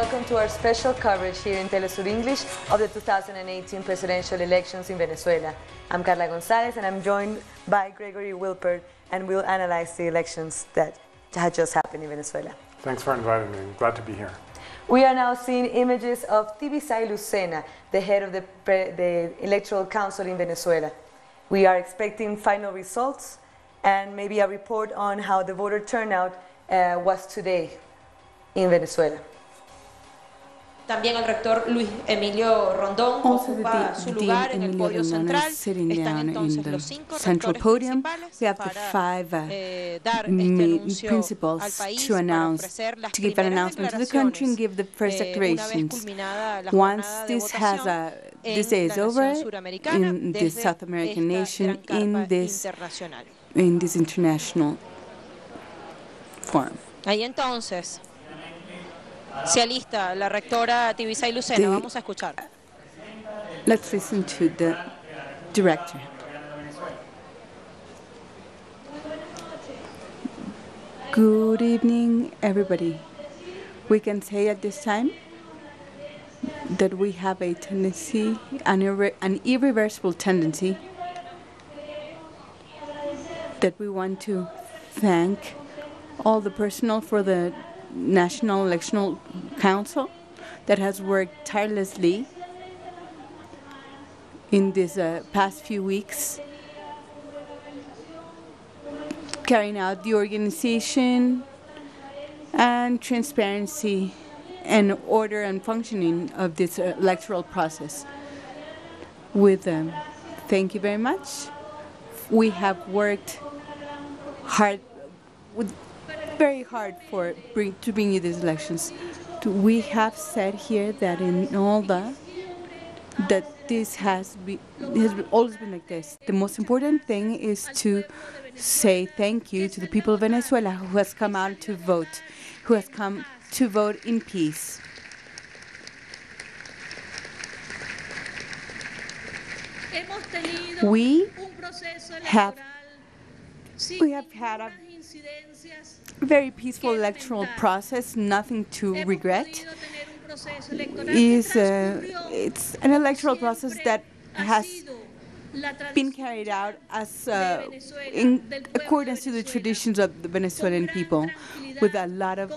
welcome to our special coverage here in Telesur English of the 2018 presidential elections in Venezuela. I'm Carla Gonzalez and I'm joined by Gregory Wilpert, and we'll analyze the elections that had just happened in Venezuela. Thanks for inviting me. I'm glad to be here. We are now seeing images of Tibisay Lucena, the head of the Electoral Council in Venezuela. We are expecting final results and maybe a report on how the voter turnout was today in Venezuela. También el rector Luis Emilio Rondón ocupa su lugar en el podio central. Están entonces los 5 rectores principales para dar este anuncio al país, para ofrecer las primeras declaraciones una vez culminada la jornada de votación en la nación suramericana desde esta gran carpa internacional. In this international forum. Ahí entonces se alista la rectora Tibisay Lucena. Vamos a escuchar. Let's listen to the director. Good evening, everybody. We can say at this time that we have a tendency, an irreversible tendency, that we want to thank all the personnel for the National Electoral Council that has worked tirelessly in these past few weeks, carrying out the organization and transparency and order and functioning of this electoral process. Thank you very much. We have worked very hard to bring you these elections. We have said here that this has always been like this. The most important thing is to say thank you to the people of Venezuela who has come out to vote, who has come to vote in peace. We have had a very peaceful electoral process, nothing to regret. It's an electoral process that has been carried out as in accordance to the traditions of the Venezuelan people, with a lot of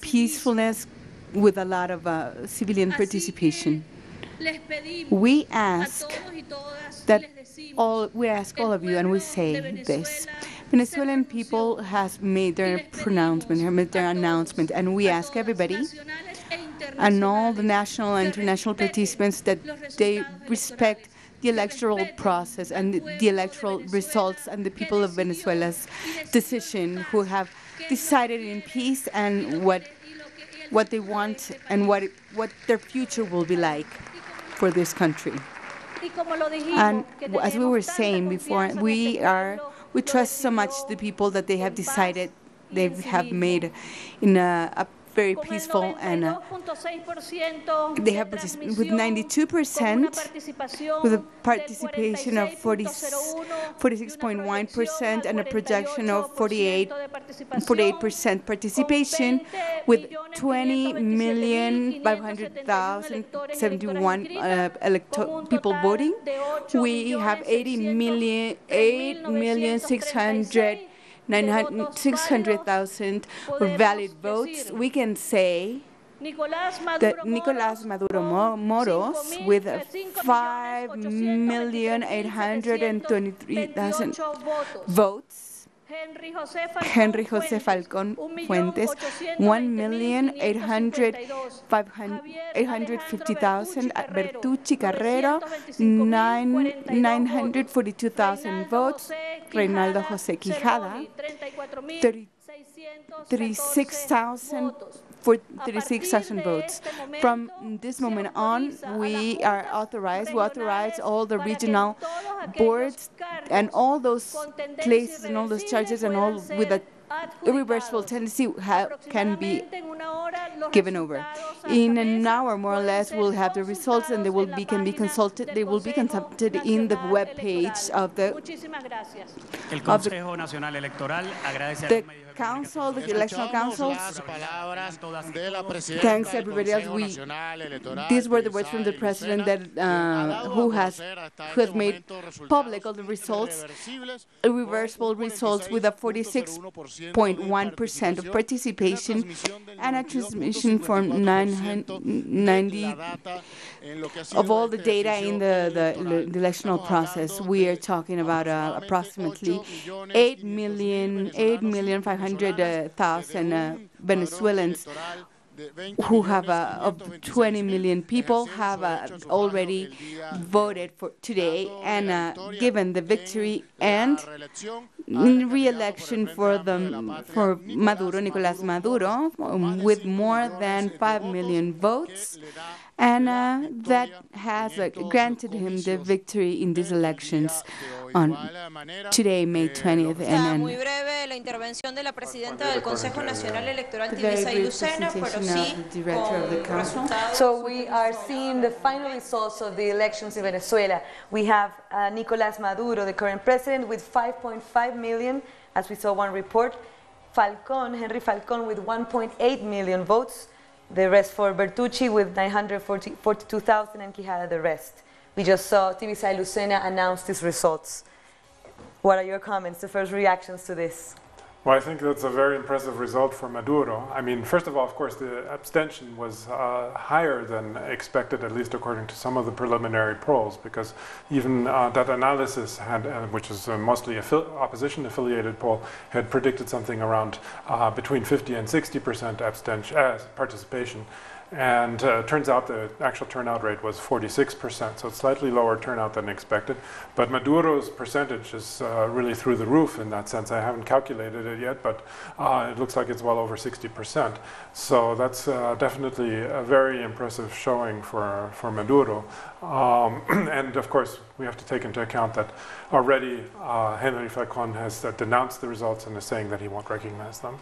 peacefulness, with a lot of civilian participation. We ask all of you, and we say this: Venezuelan people has made their announcement, and we ask everybody and all the national and international participants that they respect the electoral process and the electoral results and the people of Venezuela's decision, who have decided in peace and what they want and what their future will be like for this country. And as we were saying before, we trust so much the people that they have decided, they have made in a very peaceful, and they have participated with 92%, with a participation of 46.1% and a projection of 48% participation, with 20,500,071 people voting. We have 8,600,000 valid votes. We can say that Nicolás Maduro Moros, with 5,823,000 votes, Henry José Falcón Fuentes, 1,850,000, Bertucci Carrero, 942,000 votes, Reinaldo José Quijada, 36,000 votes. From this moment on, we authorize all the regional boards and all those places and all those charges and all with a irreversible tendency can be given over. In an hour, more or less, we'll have the results, and they can be consulted. They will be consulted in the web page of the council, the electoral councils. Thanks, everybody else. These were the words from the president that who has made public all the results, irreversible results, with a 46.1% of participation and a transmission from 990 of all the data in the electoral process. We are talking about approximately 8,500,000 Venezuelans who have of 20 million people have already voted for today and given the victory and re-election for Maduro, Nicolás Maduro, with more than 5 million votes, and that has granted him the victory in these elections on today, May 20th. Muy breve la intervención de la presidenta del Consejo Nacional Electoral, Tibisay Lucena, pero sí con resultados. So we are seeing the final results of the elections in Venezuela. We have Nicolás Maduro, the current president, with 5.5 million, as we saw one report. Henry Falcón with 1.8 million votes. The rest for Bertucci with 942,000 and Quijada the rest. We just saw Tibisay Lucena announce these results. What are your comments, the first reactions to this? Well, I think that's a very impressive result for Maduro. I mean, first of all, of course, the abstention was higher than expected, at least according to some of the preliminary polls, because even that analysis had, which is mostly opposition-affiliated poll, had predicted something around between 50 and 60% participation. And turns out the actual turnout rate was 46%, so it's slightly lower turnout than expected. But Maduro's percentage is really through the roof in that sense. I haven't calculated it yet, but it looks like it's well over 60%. So that's definitely a very impressive showing for Maduro. And of course, we have to take into account that already Henry Falcón has denounced the results and is saying that he won't recognize them.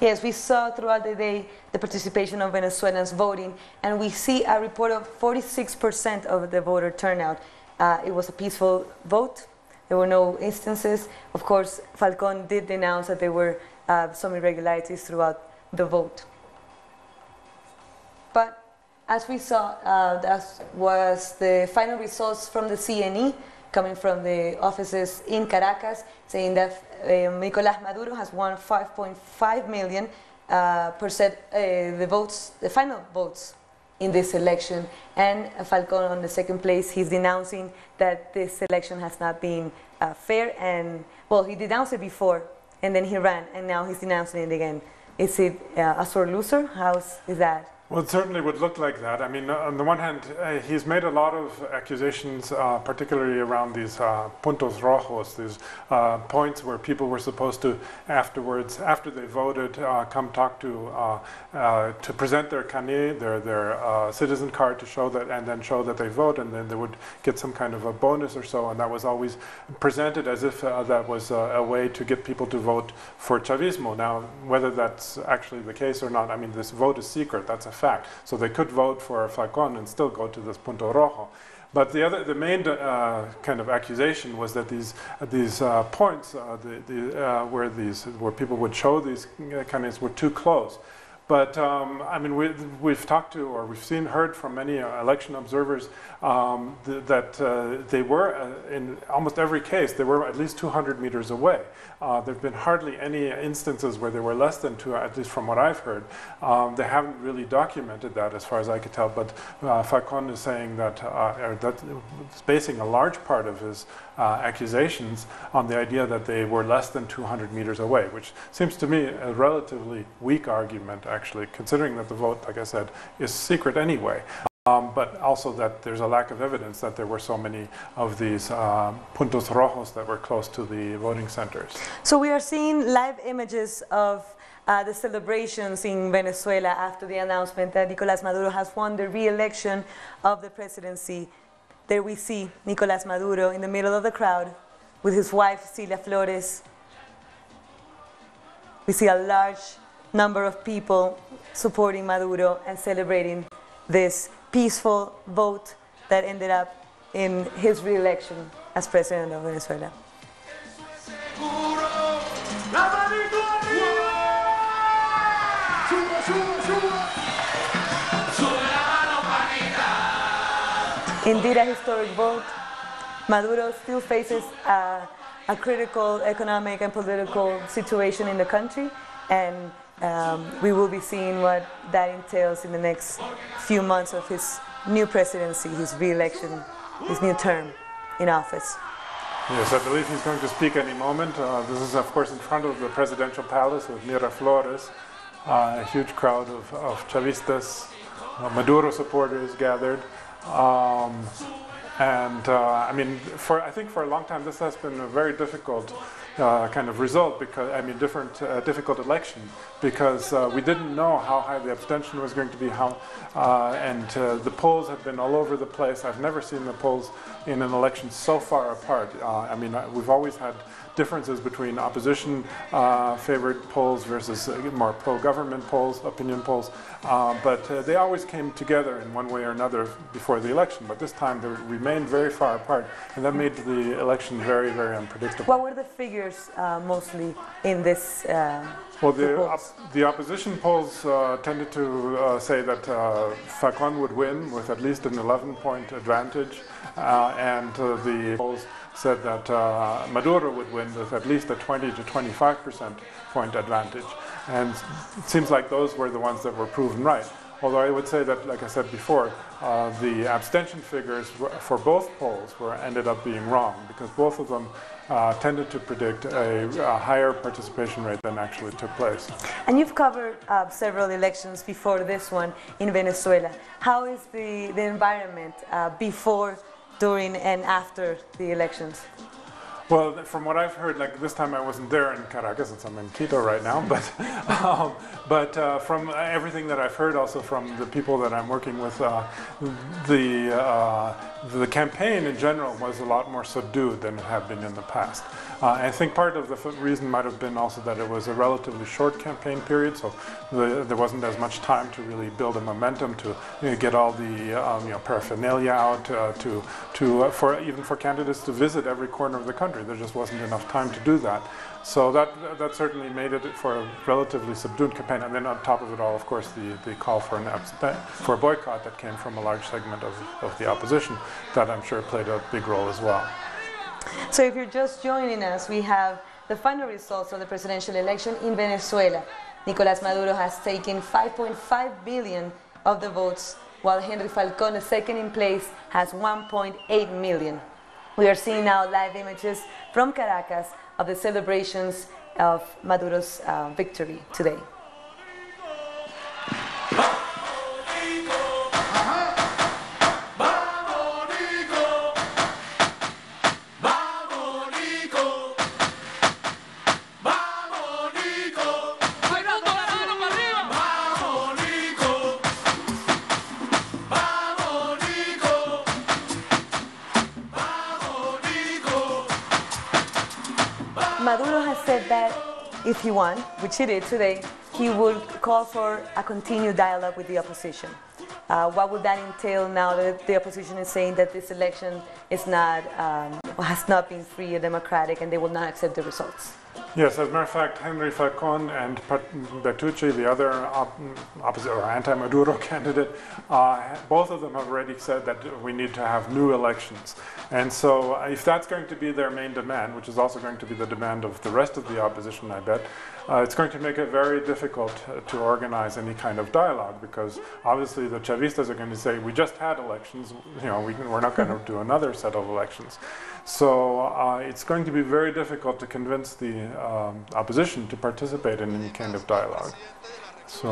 Yes, we saw throughout the day the participation of Venezuelans voting, and we see a report of 46% of the voter turnout. It was a peaceful vote. There were no instances. Of course, Falcón did denounce that there were some irregularities throughout the vote. But as we saw, that was the final results from the CNE, coming from the offices in Caracas, saying that Nicolás Maduro has won 5.5 million the final votes in this election, and Falcón on the second place. He's denouncing that this election has not been fair, and well, he denounced it before, and then he ran, and now he's denouncing it again. Is it a sore loser? How is that? Well, it certainly would look like that. I mean, on the one hand, he's made a lot of accusations, particularly around these puntos rojos, these points where people were supposed to afterwards, after they voted, come talk to present their carnet, their citizen card to show that, and then show that they vote, and then they would get some kind of a bonus or so, and that was always presented as if that was a way to get people to vote for Chavismo. Now, whether that's actually the case or not, I mean, this vote is secret, that's a fact. So they could vote for Falcón and still go to this punto rojo. But the main kind of accusation was that these points where people would show these candidates were too close. But I mean, we've talked to, or we've heard from many election observers that they were, in almost every case, they were at least 200 meters away. There have been hardly any instances where they were less than 2, at least from what I've heard. They haven't really documented that as far as I could tell, but Falcón is saying that, that's basing a large part of his accusations on the idea that they were less than 200 meters away, which seems to me a relatively weak argument, actually, considering that the vote, like I said, is secret anyway. But also that there's a lack of evidence that there were so many of these puntos rojos that were close to the voting centers. So we are seeing live images of the celebrations in Venezuela after the announcement that Nicolás Maduro has won the re-election of the presidency. There we see Nicolás Maduro in the middle of the crowd with his wife, Cilia Flores. We see a large number of people supporting Maduro and celebrating this peaceful vote that ended up in his re-election as president of Venezuela. Indeed, a historic vote. Maduro still faces a critical economic and political situation in the country, and we will be seeing what that entails in the next few months of his new presidency, his re-election, his new term in office. Yes, I believe he's going to speak any moment. This is, of course, in front of the presidential palace with Miraflores. A huge crowd of Chavistas, Maduro supporters gathered. I mean, I think for a long time this has been a very difficult kind of result, because difficult election, because we didn't know how high the abstention was going to be, the polls have been all over the place. I've never seen the polls in an election so far apart. We've always had differences between opposition favored polls versus more pro-government polls, opinion polls, but they always came together in one way or another before the election. But this time they remained very far apart, and that made the election very, very unpredictable. What were the figures mostly in this? Well, the opposition polls tended to say that Facon would win with at least an 11-point advantage, and the polls said that Maduro would win with at least a 20 to 25% point advantage. And it seems like those were the ones that were proven right. Although I would say that, like I said before, the abstention figures for both polls ended up being wrong, because both of them tended to predict a higher participation rate than actually took place. And you've covered several elections before this one in Venezuela. How is the environment before, during, and after the elections? Well, from what I've heard, like this time I wasn't there in Caracas, since I'm in Quito right now, but from everything that I've heard, also from the people that I'm working with, the campaign in general was a lot more subdued than it had been in the past. I think part of the reason might have been also that it was a relatively short campaign period, so there wasn't as much time to really build a momentum to get all the paraphernalia out, even for candidates to visit every corner of the country. There just wasn't enough time to do that. So that certainly made it for a relatively subdued campaign. And then on top of it all, of course, the call for a boycott that came from a large segment of the opposition, that I'm sure played a big role as well. So if you're just joining us, we have the final results of the presidential election in Venezuela. Nicolás Maduro has taken 5.5 billion of the votes, while Henry Falcón, the second in place, has 1.8 million. We are seeing now live images from Caracas of the celebrations of Maduro's victory today. Maduro has said that if he won, which he did today, he would call for a continued dialogue with the opposition. What would that entail now that the opposition is saying that this election is not, has not been free and democratic, and they will not accept the results? Yes, as a matter of fact, Henry Falcón and Bertucci, the other opposite or anti-Maduro candidate, both of them have already said that we need to have new elections. And so if that's going to be their main demand, which is also going to be the demand of the rest of the opposition, I bet, it's going to make it very difficult to organize any kind of dialogue, because obviously the Chavistas are going to say, we just had elections, we're not going to do another set of elections. So it's going to be very difficult to convince the opposition to participate in any kind of dialogue. So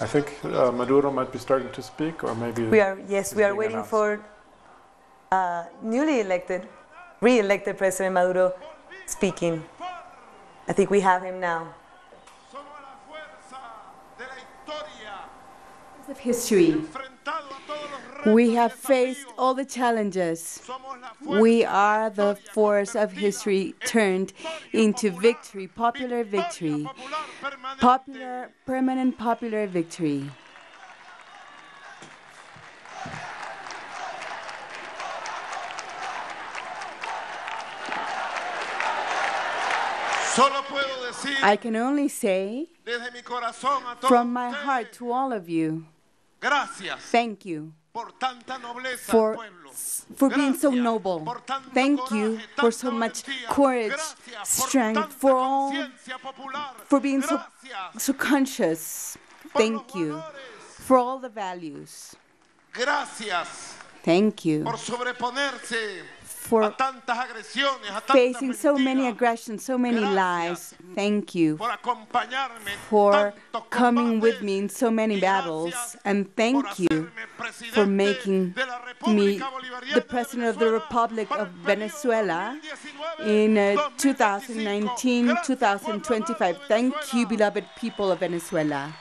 I think Maduro might be starting to speak, or maybe... we are waiting announced for re-elected President Maduro speaking. I think we have him now. Of history. We have faced all the challenges. We are the force of history turned into victory, popular victory, permanent popular victory. Solo puedo decir I can only say desde mi corazón a todos from my ustedes, heart to all of you, gracias thank you por tanta nobleza for, al pueblo. for being so Gracias noble. por tanto Thank you coraje, for tanta so much valentía. courage, Gracias strength, por tanta for all, conciencia popular. for being so, Gracias so conscious. por Thank los you valores. for all the values. Gracias Thank you por sobreponerse for a tantas agresiones, a tantas facing so many mentiras, aggressions, so many lies. Thank you por acompañarme en for tantos coming with combates, me in so many y battles. gracias And por thank you hacerme for presidente making de la me República Bolivariana the de President of the Venezuela Republic para of el periodo Venezuela 2019, in 2025. 2019-2025. Gracias, pueblo amado de Thank you, Venezuela. beloved people of Venezuela.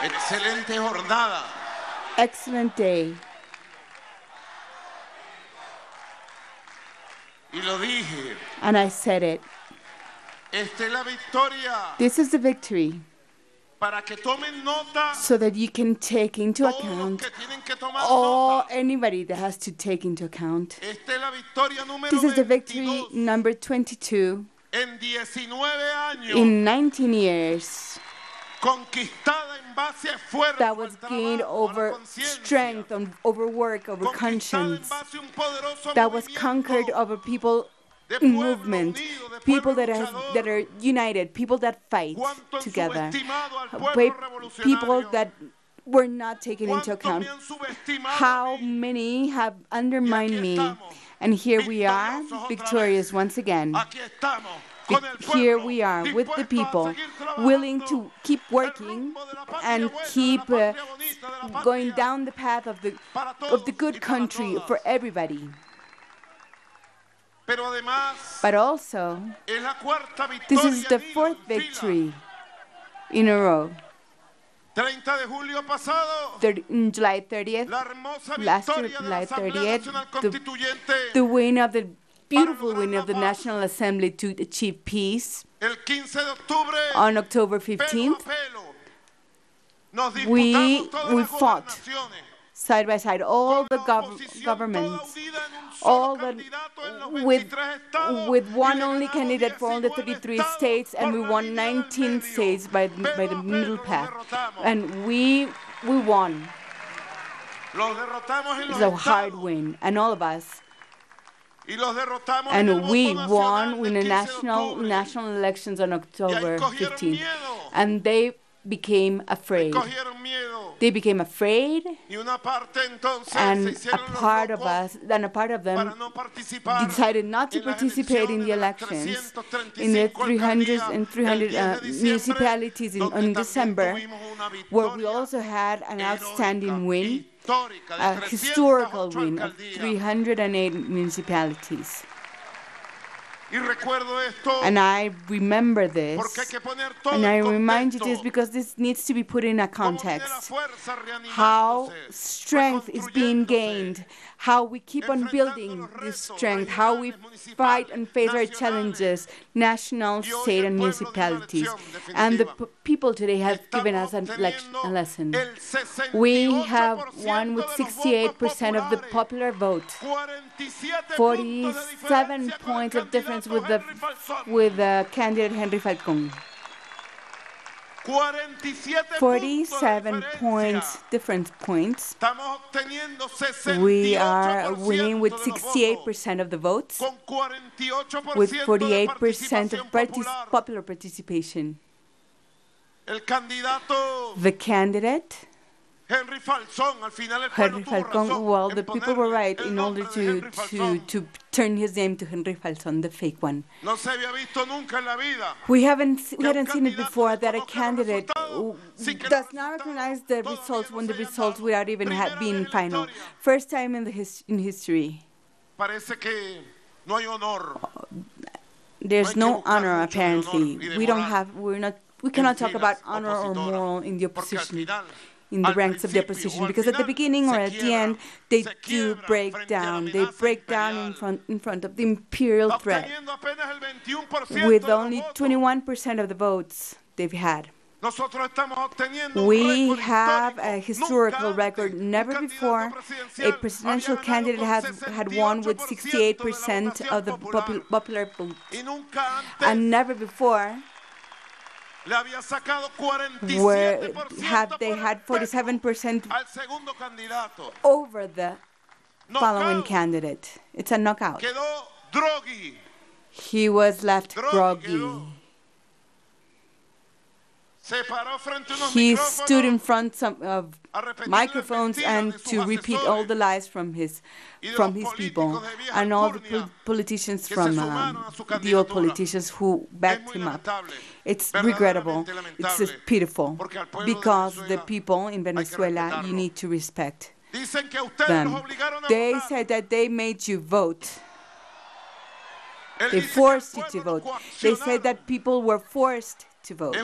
Excelente jornada. Excellent day. Y lo dije. And I said it. Esta es la victoria This is the victory para que tomen nota so that you can take into todos los account que tienen que tomar all nota. anybody that has to take into account. Esta es la victoria número This is the victory 22 number 22 en 19 años in 19 years conquistada en base a esfuerzo, that was al gained trabajo, a la over conciencia, strength, over work, over conquistada en conscience, base a un poderoso that was movimiento conquered over people de in pueblo movement, unido, de people pueblo that are luchador. united, people that fight Cuánto han together, subestimado al pueblo people revolucionario. that were not taken into Cuánto me account. han subestimado a How mí. many have undermined me, estamos, and here we are, victoriosos otra victorious vez. once again. Aquí estamos, con el Here pueblo, we are with the dispuestos a people, seguir trabajando willing to keep el working rumbo de la patria and buena, de keep la patria bonita, de la going patria down the path of para the todos y good para country todas. for everybody. Pero además, But also, es la cuarta this victoria is the en hilo, fourth en fila. victory in a row. 30 de julio pasado, In July 30th, la hermosa last year, victoria de la July Asamblea 30th, Nacional the Constituyente, win of the beautiful lograr win la of the paz. National Assembly to achieve peace el 15 de octubre, on October pelo a 15th. pelo, nos We disputamos todas las fought gobernaciones, side by side all con the la oposición toda governments, unida en un solo all the candidato en los with 23 estados, with y one le only ganamos candidate for all the 19 33 estados states, and we por la won línea del 19 medio. states by the Pelo a middle pelo path, los derrotamos. and we won. Los derrotamos en los It's a hard estados, win, and all of us, y los derrotamos en el and we voto won nacional in del the 15 de octubre. national elections on October cogieron 15th, miedo. and they became afraid. Cogieron miedo. They became afraid, Y una parte entonces se and a hicieron los part of locos us, and a part of para them no participar decided not to en las participate in the elecciones de las elections in the 335 300 and 300 alcaldías el 10 de diciembre, municipalities donde in también December, tuvimos una where we victoria also had an outstanding heroica, win, histórica, de a historical 308 win of alcaldías. 308 municipalities. Y recuerdo esto And I remember this, porque hay que poner todo and I en remind you contexto. this because this needs to be put in a Cómo viene la context. fuerza How reanimándose, strength is being reconstruyéndose, gained, how we keep on enfrentando building los this retos strength, how we regionales, fight municipales, and face our nacionales. challenges, national, Y hoy state, el and pueblo dio una municipalities. lección And the definitiva. people today have given us a Estamos lesson. teniendo el We have 68% won with de los 68% of the votos popular vote, 47 47 points of difference with the candidate Henry Falcón. 47 points, different points. Estamos obteniendo 68% We are winning with de los votos, 68% of the votes, con 48% with de 48% of participación popular. popular participation. El candidato The candidate, Henry Falcón, al final el pueblo Henry tuvo Falcón, razón well, en the people were ponerle right el in order nombre de Henry Falcón. to turn his name to Henry Falcón, the fake one. No se había visto nunca en la vida. We hadn't seen it before that a candidate does not recognize the results when the results without even being final. First time in in history. Parece que no hay honor. There's no honor apparently. We cannot talk filas about honor or opositoras, moral in the porque al opposition, final, in the al ranks of the principio opposition, o al because at the final beginning or se at the quiebra, end they se do quiebra break frente a la down. They amenaza break down imperial, in front of the imperial threat obteniendo apenas el 21% with de los only votos. 21% of the votes they've had. We have a historical record. Never before a presidential candidate had won with 68% of the popular vote. And never before they had 47% over the following candidate. It's a knockout. He was left groggy. He stood in front of microphones and to repeat all the lies from his people and all the politicians from the old politicians who backed him up. It's regrettable. It's pitiful because the people in Venezuela, you need to respect them. They said that they made you vote. They forced you to vote. They said that people were forced to vote.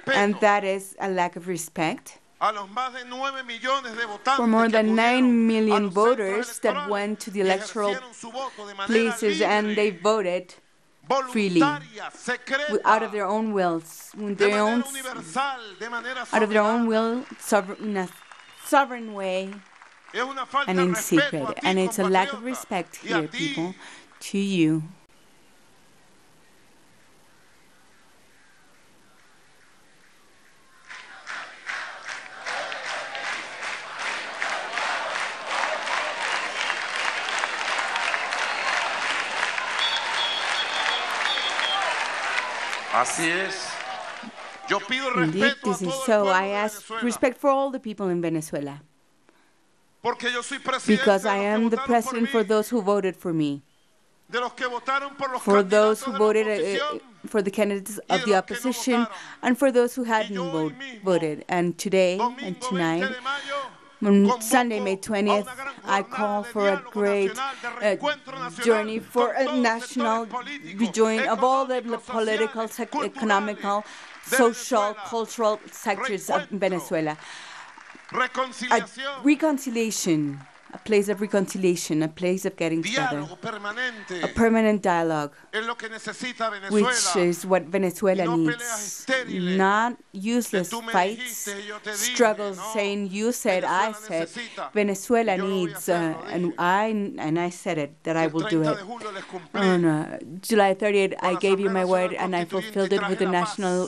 And that is a lack of respect for more than 9 million voters that went to the electoral places and they voted freely, out of their own wills, out of their own will, in a sovereign way, and in secret. And it's a lack of respect here, people, to you. Indeed, this is so. I ask respect for all the people in Venezuela because I am the president for those who voted for me, for those who voted for the candidates of the opposition, and for those who hadn't voted. And today and tonight, on Sunday, May 20th, I call for a great journey for a national rejoining of all the political, economical, social, cultural sectors of Venezuela. A reconciliation, a place of reconciliation, a place of getting together, a permanent dialogue, which is what Venezuela needs. Not useless fights, struggles saying you said, I said. Venezuela needs, and I said it, that I will do it. On July 30th, I gave you my word and I fulfilled it with the National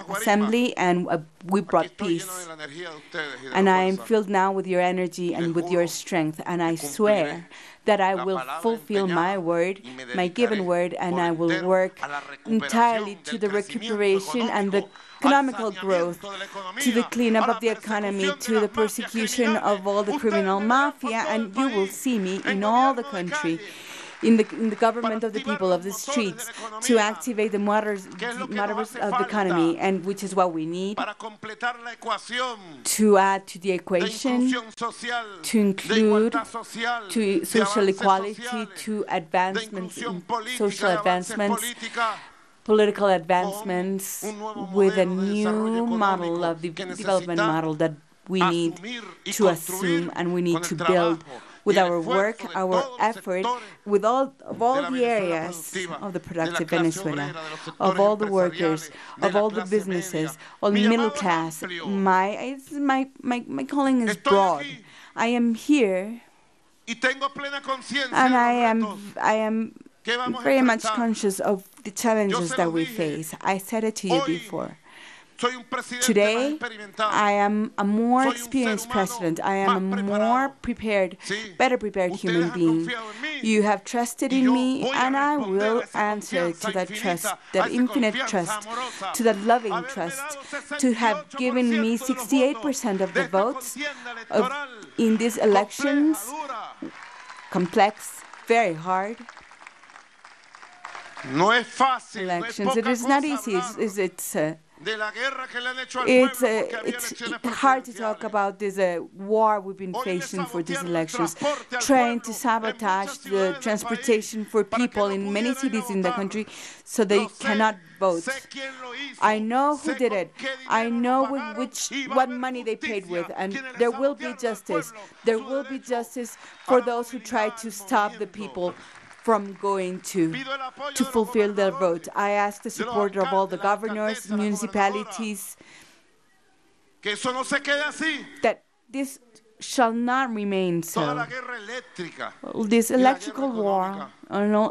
Assembly, and we brought peace. And I am filled now with your energy and with your strength, and I swear that I will fulfill my word, my given word, and I will work entirely to the recuperation and the economical growth, to the cleanup of the economy, to the persecution of all the criminal mafia, and you will see me in all the country, in the government of the people, of the streets, to activate the motors of the economy, and which is what we need to add to the equation, to include to social equality, to advancements, social advancements, political advancements, with a new model of the development model that we need to assume and we need to build with our work, our effort, with all the areas of the productive Venezuela, of all the workers, of all the businesses, all the middle class. My calling is broad. I am here, and I am very much conscious of the challenges that we face. I said it to you before. Today, I am a more experienced president. I am a more prepared, better prepared human being. You have trusted in me, and I will answer to that trust, that infinite trust, to that loving trust, to have given me 68% of the votes in these elections, complex, very hard elections. It is not easy. It's hard to talk about this war we've been facing for these elections, trying to sabotage the transportation for people in many cities in the country so they cannot vote. I know who did it. I know what money they paid with, and there will be justice. There will be justice for those who try to stop the people from going to fulfill their vote. I ask the support of all the governors, municipalities, que eso no se quede así. that this shall not remain Toda so. la guerra eléctrica. This electrical war,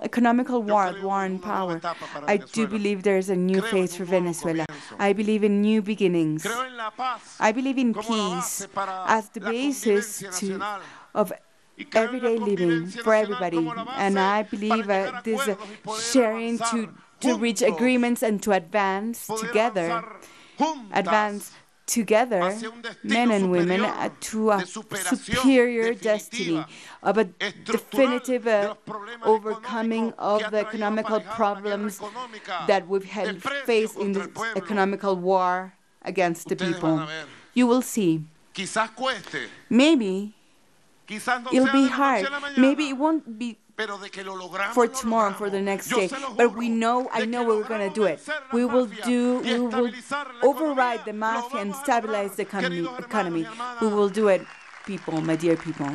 economical war in power, I do believe there is a new phase for Venezuela. I believe in new beginnings. Creo en la paz I believe in como la peace base para as the la basis convivencia nacional. of Y creo en la everyday living convivencia for nacional everybody. como la base And I para believe llegar a this acuerdos y poder sharing avanzar to reach juntos, agreements and to advance poder together, avanzar juntas advance together, hacia un destino men and women, superior to a de superación superior definitiva, destiny, of a estructural definitive de los problemas overcoming económicos que of ha the traído economical aparejada la guerra problems económica, that we've desprecio faced in contra this el pueblo. economical war against the Ustedes people. van a ver. You will see. Quizás cueste, Maybe quizás no it'll sea be de la noche hard. a la mañana, Maybe it won't be pero de que lo logramos, for lo tomorrow, logramos. for the next Yo day. se lo But juro, we know, I de know que we're going to logramos do it. vencer la We will mafia do, y we will estabilizar la override the economía. Lo mafia and vamos a stabilize the lograr, queridos hermanos y economy. hermanas. We will do it, people, my dear people.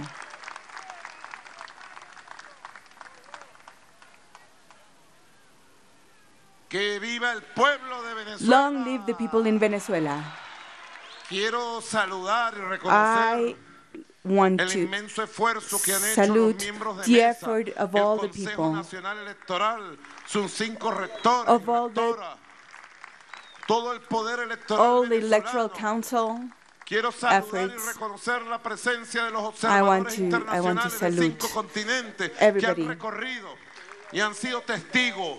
Que viva el pueblo de Venezuela. Long live the people in Venezuela. Quiero saludar y I reconocer want el to inmenso esfuerzo que han hecho los salute miembros de the mesa, effort of el all the Consejo people, Nacional Electoral, sus 5 rectores, of all the- rectoras, todo el poder electoral all the electoral venezolano. Council. Quiero saludar efforts. y reconocer la presencia de los I want observadores to internacionales de salute 5 continentes everybody. que han recorrido y han sido testigos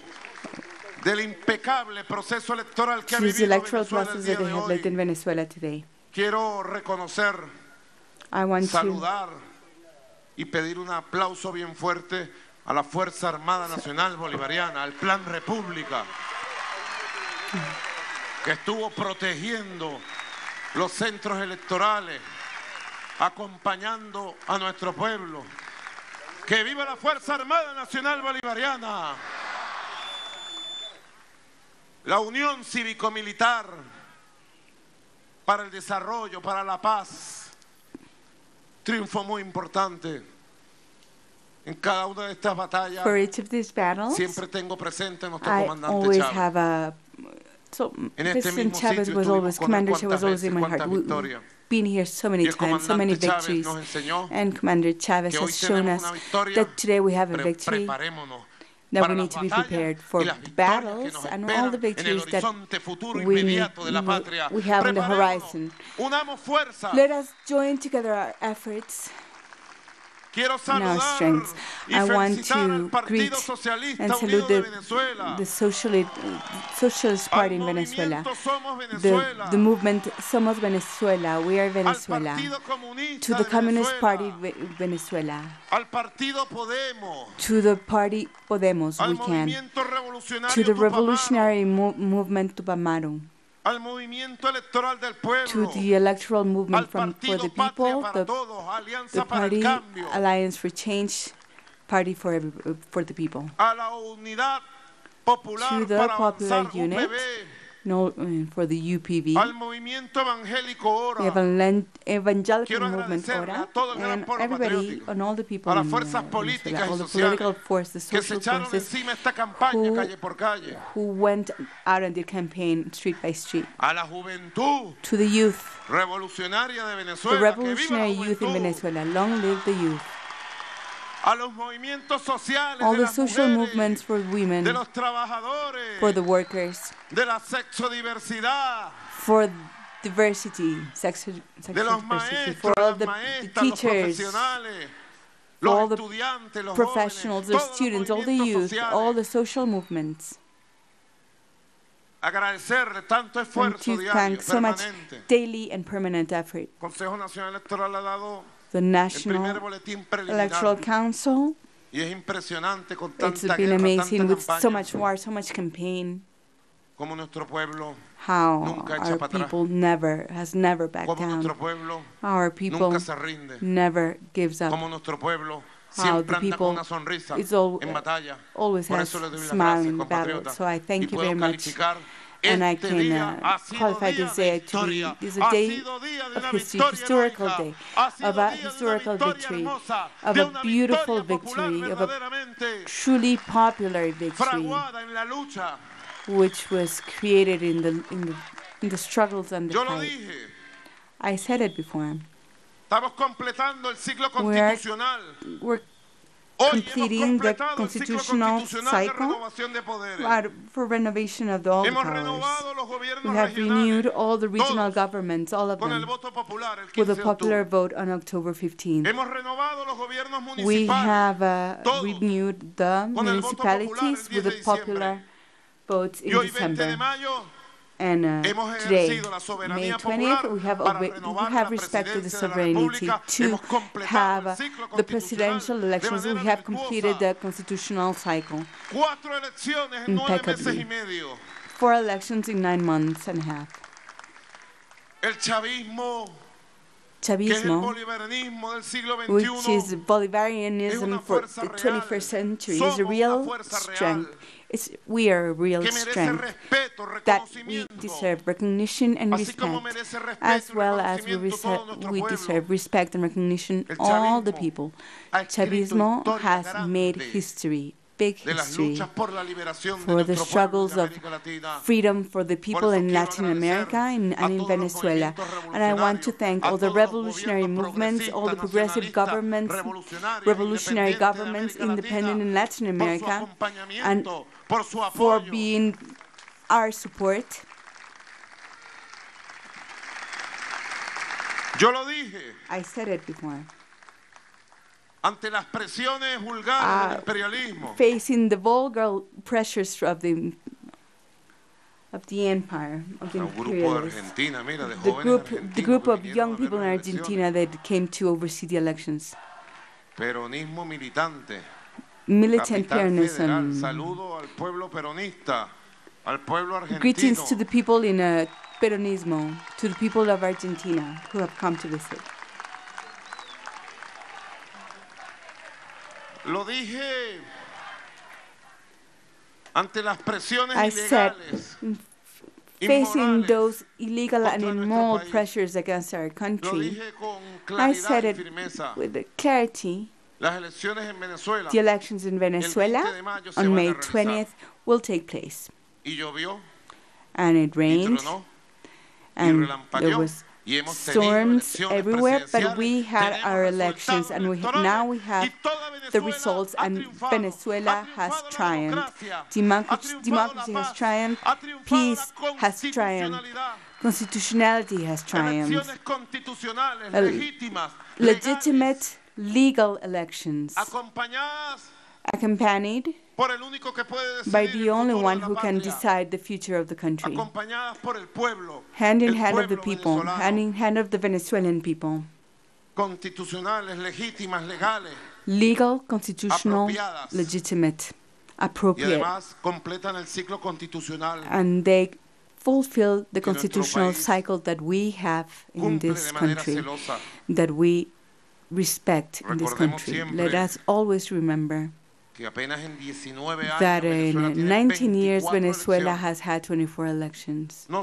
del impecable proceso electoral que ha Choose the vivido electoral Venezuela el process día that they de have lived hoy. in Venezuela today. Quiero reconocer, I want to saludar y pedir un aplauso bien fuerte a la Fuerza Armada Nacional Bolivariana, al Plan República, que estuvo protegiendo los centros electorales, acompañando a nuestro pueblo. ¡Que viva la Fuerza Armada Nacional Bolivariana! La Unión Cívico-Militar para el Desarrollo, para la Paz. Triunfo muy importante. En cada una de estas batallas for each of these battles. siempre tengo presente a nuestro I comandante always Chávez. have a so En este President mismo Chavez sitio was estuvimos always con él Commander Chavez was cuántas always veces, in my heart. cuántas We've victorias. been here so Y many el times, so many comandante Chávez victories, nos enseñó and Commander Chavez que hoy has shown tenemos us una victoria, that today we have a pero victory, preparémonos that para we las need to be batallas prepared for y las the victorias que battles nos and all the esperan en el victories that horizonte futuro we inmediato de la patria. we have on the Preparémonos, horizon. unamos fuerzas. Let us join together our efforts Quiero and our saludar strengths. y I want felicitar al to greet Partido Socialista and Unido salute de Venezuela, the Socialist Party in al Venezuela, movimiento Somos Venezuela, the movement Somos Venezuela, we are al Venezuela, Partido Comunista to the de Communist Party Venezuela, Venezuela, al Partido Podemos, to the party Podemos, al we can, movimiento revolucionario to the Tupamaro, revolutionary movement Tupamaro, al movimiento electoral del to pueblo, the electoral al movement for Partido the Patria people, para the Todos, Alianza the para el party Cambio, Alliance for Change, Party for the people, a la Unidad Popular to the para Popular Avanzar Unit, UPV, for the UPV. al movimiento evangélico The Ora, evangelical Quiero movement, agradecerle Ora, a todo el gran and pueblo everybody, patriótico, and all the people a las in fuerzas Venezuela, políticas y all the political sociales forces, que se social echaron forces, encima esta campaña who- calle por calle, who went out on their campaign street by street. a la juventud To the youth, revolucionaria de the Venezuela, que viva la revolutionary youth in juventud, Venezuela, long live the youth. a los movimientos sociales All de the las social mujeres, movements for women, de los trabajadores, for the workers, de la sexodiversidad, for diversity, sexual de los diversity, maestros, for all las the maestras, los teachers, profesionales, all los the estudiantes, los professionals, jóvenes, the todos los students, all the movimientos youth, all the sociales. social movements. Agradecerle tanto And esfuerzo to diario, thank so much permanente. daily and permanent effort. El Consejo Nacional Electoral ha dado The el primer National boletín Electoral preliminar Council, y es impresionante con it's tanta been guerra, amazing tanta with so campaña, much war, so much campaign, como nuestro pueblo, how Nunca echa our para atrás. people has never backed como nuestro down. pueblo Our people nunca se rinde, never gives up, como nuestro pueblo how siempre the anda people con una sonrisa is all, en batalla. always Por has eso le doy las smile gracias, in the battle. compatriotas. So I Y thank you puedo very much. calificar and I can qualify this day to be this is a day of history, historical day, of a historical victory, of a beautiful victory, of a truly popular victory, which was created in the struggles and the fight. I said it before. We're completing the constitutional cycle for renovation of all the powers. We have renewed all the regional governments, all of them, with a popular vote on October 15th. We have renewed the municipalities with the popular votes in December. And today, May 20th, we have respected the sovereignty to have the presidential elections. We have completed the constitutional cycle impeccably. 4 elections in 9 months and a half. Chavismo, which is Bolivarianism for the 21st century, is a real strength. We are a real strength that we deserve recognition and respect, as well as we deserve respect and recognition, all the people. Chavismo has made history, big history, for the struggles of freedom for the people in Latin America and in Venezuela. And I want to thank all the revolutionary movements, all the progressive governments, revolutionary governments, independent in Latin America, and for being our support. I said it before. Ante las presiones vulgares del imperialismo, facing the vulgar pressures of the empire, of the imperialists, the group of young people in Argentina that came to oversee the elections. Peronismo militante, militant Peronism. Saludo al pueblo peronista, al pueblo argentino. Greetings to the people in Peronismo, to the people of Argentina who have come to visit. Lo dije ante las presiones I said, ilegales, facing those illegal and immoral pressures against our country, I said it with clarity. The elections in Venezuela on May 20th will take place. And it rained, and there was storms everywhere, but we had our elections, and now we have the results, and Venezuela has triumphed. Democracy has triumphed, peace has triumphed, constitutionality has triumphed. Legitimate, legal elections, accompanied by the only one who can decide the future of the country, hand in hand of the people, hand in hand of the Venezuelan people. Legal, constitutional, legitimate, appropriate. And they fulfill the constitutional cycle that we have in this country, that we respect in this country. Let us always remember that in 19 years, Venezuela has had 24 elections. We,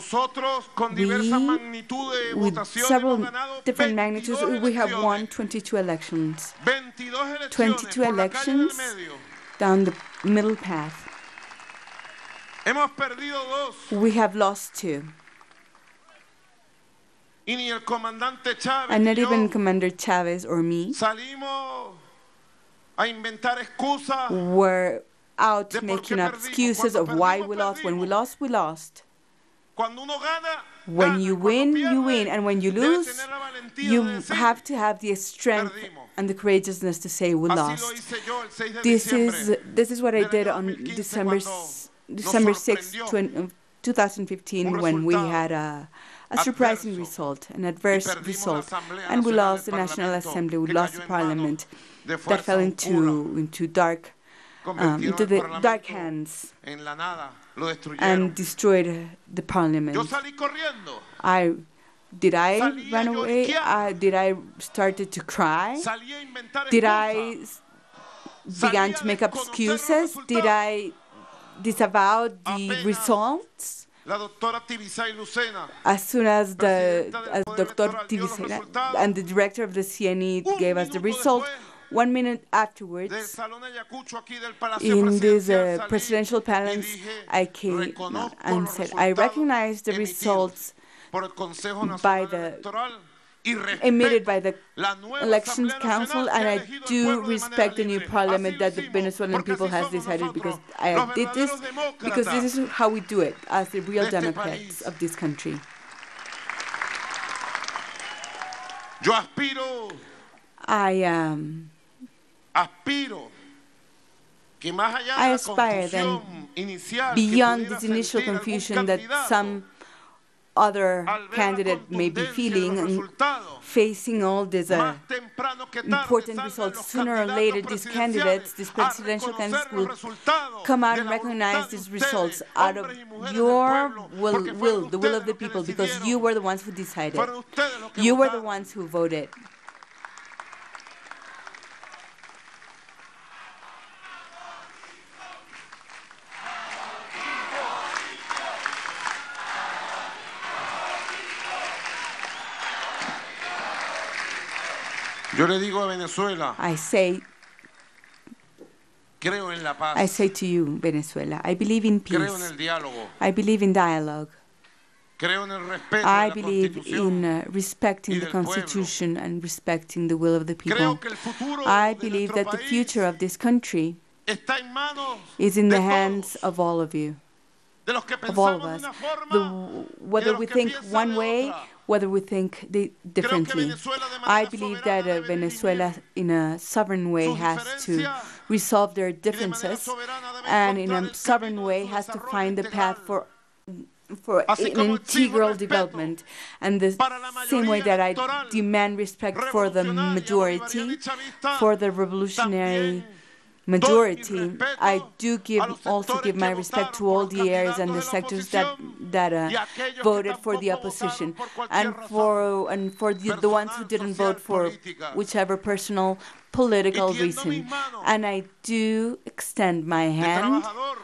with several different magnitudes, we have won 22 elections. 22 elections down the middle path. We have lost 2. And not even Commander Chavez or me were out making up excuses of why we lost. When we lost, we lost. When you win, you win. And when you lose, you have to have the strength and the courageousness to say we lost. This is what I did on December 6, 2015, when we had a surprising result, an adverse result, and we lost the National Assembly, we lost the Parliament. That fell into the dark hands and destroyed the Parliament. Did I run away? Did I started to cry? Did I began to make up excuses? Did I disavow the results? As soon as Dr. Tibisela and the director of the CNE gave us the result, 1 minute afterwards, in this presidential palace, I came and said, I recognize the results emitted by the Elections Council, and I do respect the new parliament that the Venezuelan people has decided, because I did this, because this is how we do it as the real Democrats of this country. I aspire then, beyond this initial confusion that some other candidate may be feeling and facing all these important results, sooner or later these candidates, these presidential candidates, will come out and recognize these results out of your will, the will of the people, because you were the ones who decided. You were the ones who voted. Yo le digo a Venezuela, I say creo en la paz, I say to you, Venezuela, I believe in peace. creo en el diálogo, I believe in dialogue. creo en el respeto I de la believe Constitución. in respecting the Constitution and respecting the will of the people. Creo que el futuro I de believe nuestro that the país future of this country está en manos is in de the hands todos, of all of you, de los que of all of pensamos us. de una forma Whether los we que think piensan one de way, otra. whether we think differently. Venezuela de manera I believe that soberana debe Venezuela, in a sovereign way, sus has to diferencias resolve their y de manera differences, soberana debe and in encontrar a el sovereign camino de way su has to desarrollo find the path integral. for Así an como exijo integral respeto development, and the para la same way mayoría that I electoral demand respect for the revolucionaria, majority, bolivariana y chavista, for the revolutionary también majority, doy mi respeto I do a los also give sectores my que respect votaron to por all los the areas and the candidatos de la sectors oposición that y aquellos que voted for the tampoco opposition, votaron por and cualquier razón for the ones who personal, didn't social, vote for política. whichever personal political Y tiendo mis reason. manos And I do extend my de hand, trabajador,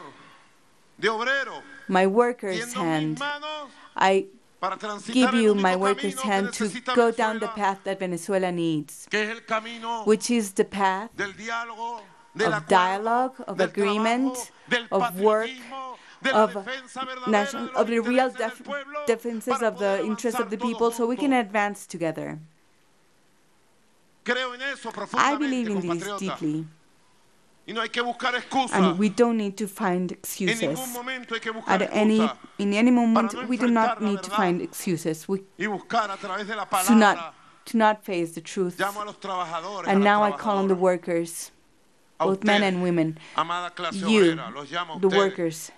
de obrero, my worker's tiendo mis hand. manos I para transitar give el you único my worker's camino que hand to necesita go down the Venezuela, path that Venezuela needs, que es el camino which is the path del diálogo, del of acuerdo, dialogue, of del agreement, trabajo, del of work, patriotismo, de la defensa verdadera de of the los real intereses del pueblo, defenses para of the poder interests of avanzar the todos people, so we can juntos. advance together. Creo en eso I believe profundamente, in this compatriota. deeply, Y no hay que buscar excusas. and we don't need to find En excuses. ningún momento hay que buscar In any moment, para no we do not enfrentar la need to verdad find excuses. We y buscar a través de la to palabra. not face the truth. Llamo a los trabajadores, And a now las I call on the trabajadoras, workers, a both men ustedes, and women, amada clase you, obrera, los llamo a the ustedes, workers.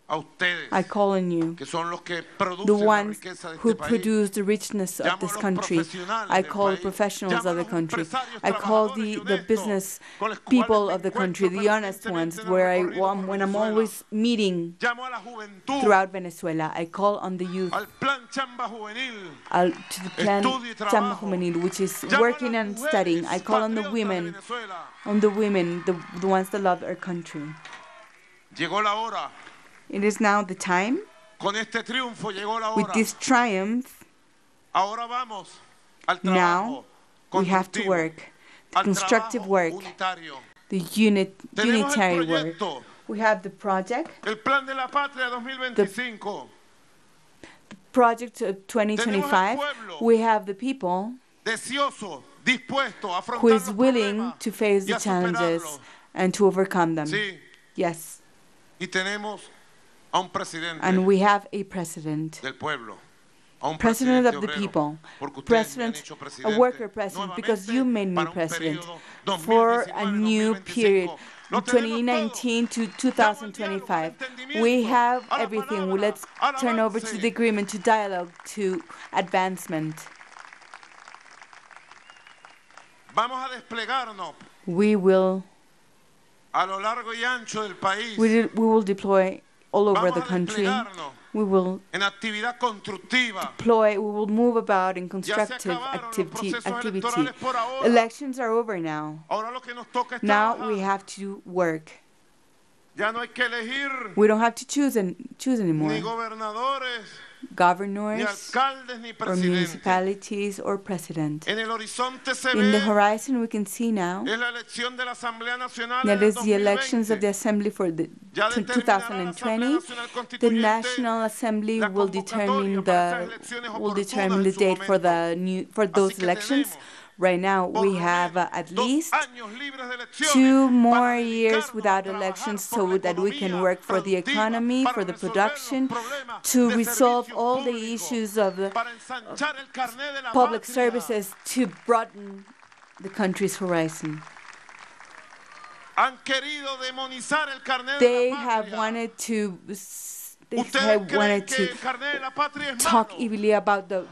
a ustedes, I call on you, que son los que the producen la ones riqueza de who este país. produce the richness of Llamo a this los country. profesionales I del call país. professionals Llamo a of the los country. empresarios, I call trabajadores y the honestos, business con los cuales people me of the encuentro country, the honest permanentemente ones, en el where recorrido por when I'm Venezuela. always meeting Llamo a la juventud, throughout Venezuela. I call on the youth, al plan Chamba Juvenil, to the plan estudio y Chamba trabajo. Juvenil, which is Llamo a working las and studying. I mujeres call on the patriotas de women, Venezuela. the ones that love our country. Llegó la hora. It is now the time. Con este triunfo llegó la With hora. this triumph, Ahora vamos al now trabajo we have to constructivo, work, the al constructive trabajo work, unitario. the Tenemos el unitary work. proyecto, We have the project, el plan de la patria 2025. project 2025. We have the people Deseoso, dispuesto a who is afrontar los willing problemas to face y the a challenges superarlos. and to overcome them. Sí, Yes. y tenemos a un presidente And we have a president. del pueblo. A un President presidente of the obrero, people, porque ustedes me han president, hecho a presidente worker president, because you made me para un president periodo for a new 2019-2025. period, Lo tenemos 2019 to Llamo al diálogo, 2025. al entendimiento, We have a la everything. palabra, Let's al turn over to avance. the agreement, to dialogue, to advancement. Vamos a desplegarnos We will a lo largo y ancho del país. we will deploy all over Vamos the a country. desplegarnos We will en actividad constructiva. we will move about in Ya se constructive acabaron los activity. procesos electorales por ahora. Elections are over now. Ahora lo que nos toca es Now trabajar. we have to work. Ya no hay que elegir We don't have to choose ni anymore. gobernadores, ni Governors alcaldes, ni or presidentes. municipalities or president. En el horizonte se In the ve horizon, we can see now es la elección de la Asamblea Nacional that en el is the elections of the 2020. Assembly for the Ya determinará la Asamblea 2020. Nacional The Constituyente National Assembly la will convocatoria para esas elecciones oportunas the en su date for momento. those Así que elections. tenemos Right now, por we lo have menos at 2 least años libres de elecciones 2 more para years dedicarnos a without trabajar elections por la so that we can economía work for the productiva, economy, para for the resolver production, los problemas to de resolve servicios all the públicos, issues of the para ensanchar el carné de la public patria. services, to broaden the country's horizon. Han querido demonizar el carné They de la have patria. wanted to ¿Ustedes creen que el carné de la patria es talk malo? evilly about the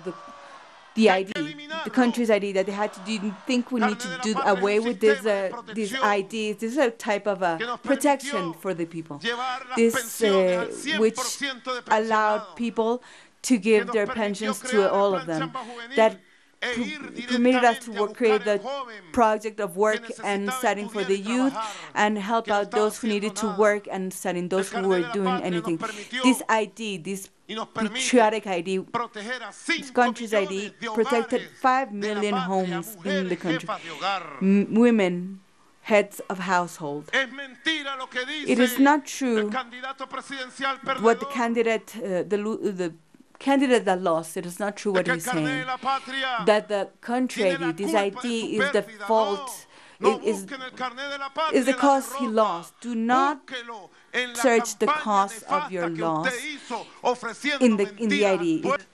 hay que ID, eliminarlo. the country's ID, that they had to do, think we need to Carne de do la patria es away un with this, sistema de these protección IDs. This is a type of que nos protection permitió for the people. llevar las This, pensiones al which 100% de allowed pensionados, people to que give nos their permitió pensions crear to el all plan of them. Chamba Juvenil That e ir permitted us directamente to a create buscar the el joven project of work que and necesitaba studying for the estudiar y youth trabajar, and help que no out estaba those who needed haciendo to nada. work and studying those El who carné were de la doing patria nos anything. permitió This ID, this y nos permite patriotic ID, proteger a 5 country's ID millones de protected hogares 5 de la million patria, homes in the mujeres country. jefas de hogar. Women, heads of household. Es mentira lo que It is dice not true el candidato presidencial what the perdedor. candidate, the candidate that lost, it is not true De what que el he's carné de saying. la patria That the country tiene la ID, this culpa de ID su is the pérdida. fault, No is busquen el carné de la patria is the en la cause he derrota. lost. Do not Búsquelo en la search the campaña cause of your nefasta que loss usted hizo, ofreciendo in the mentiras al ID. pueblo.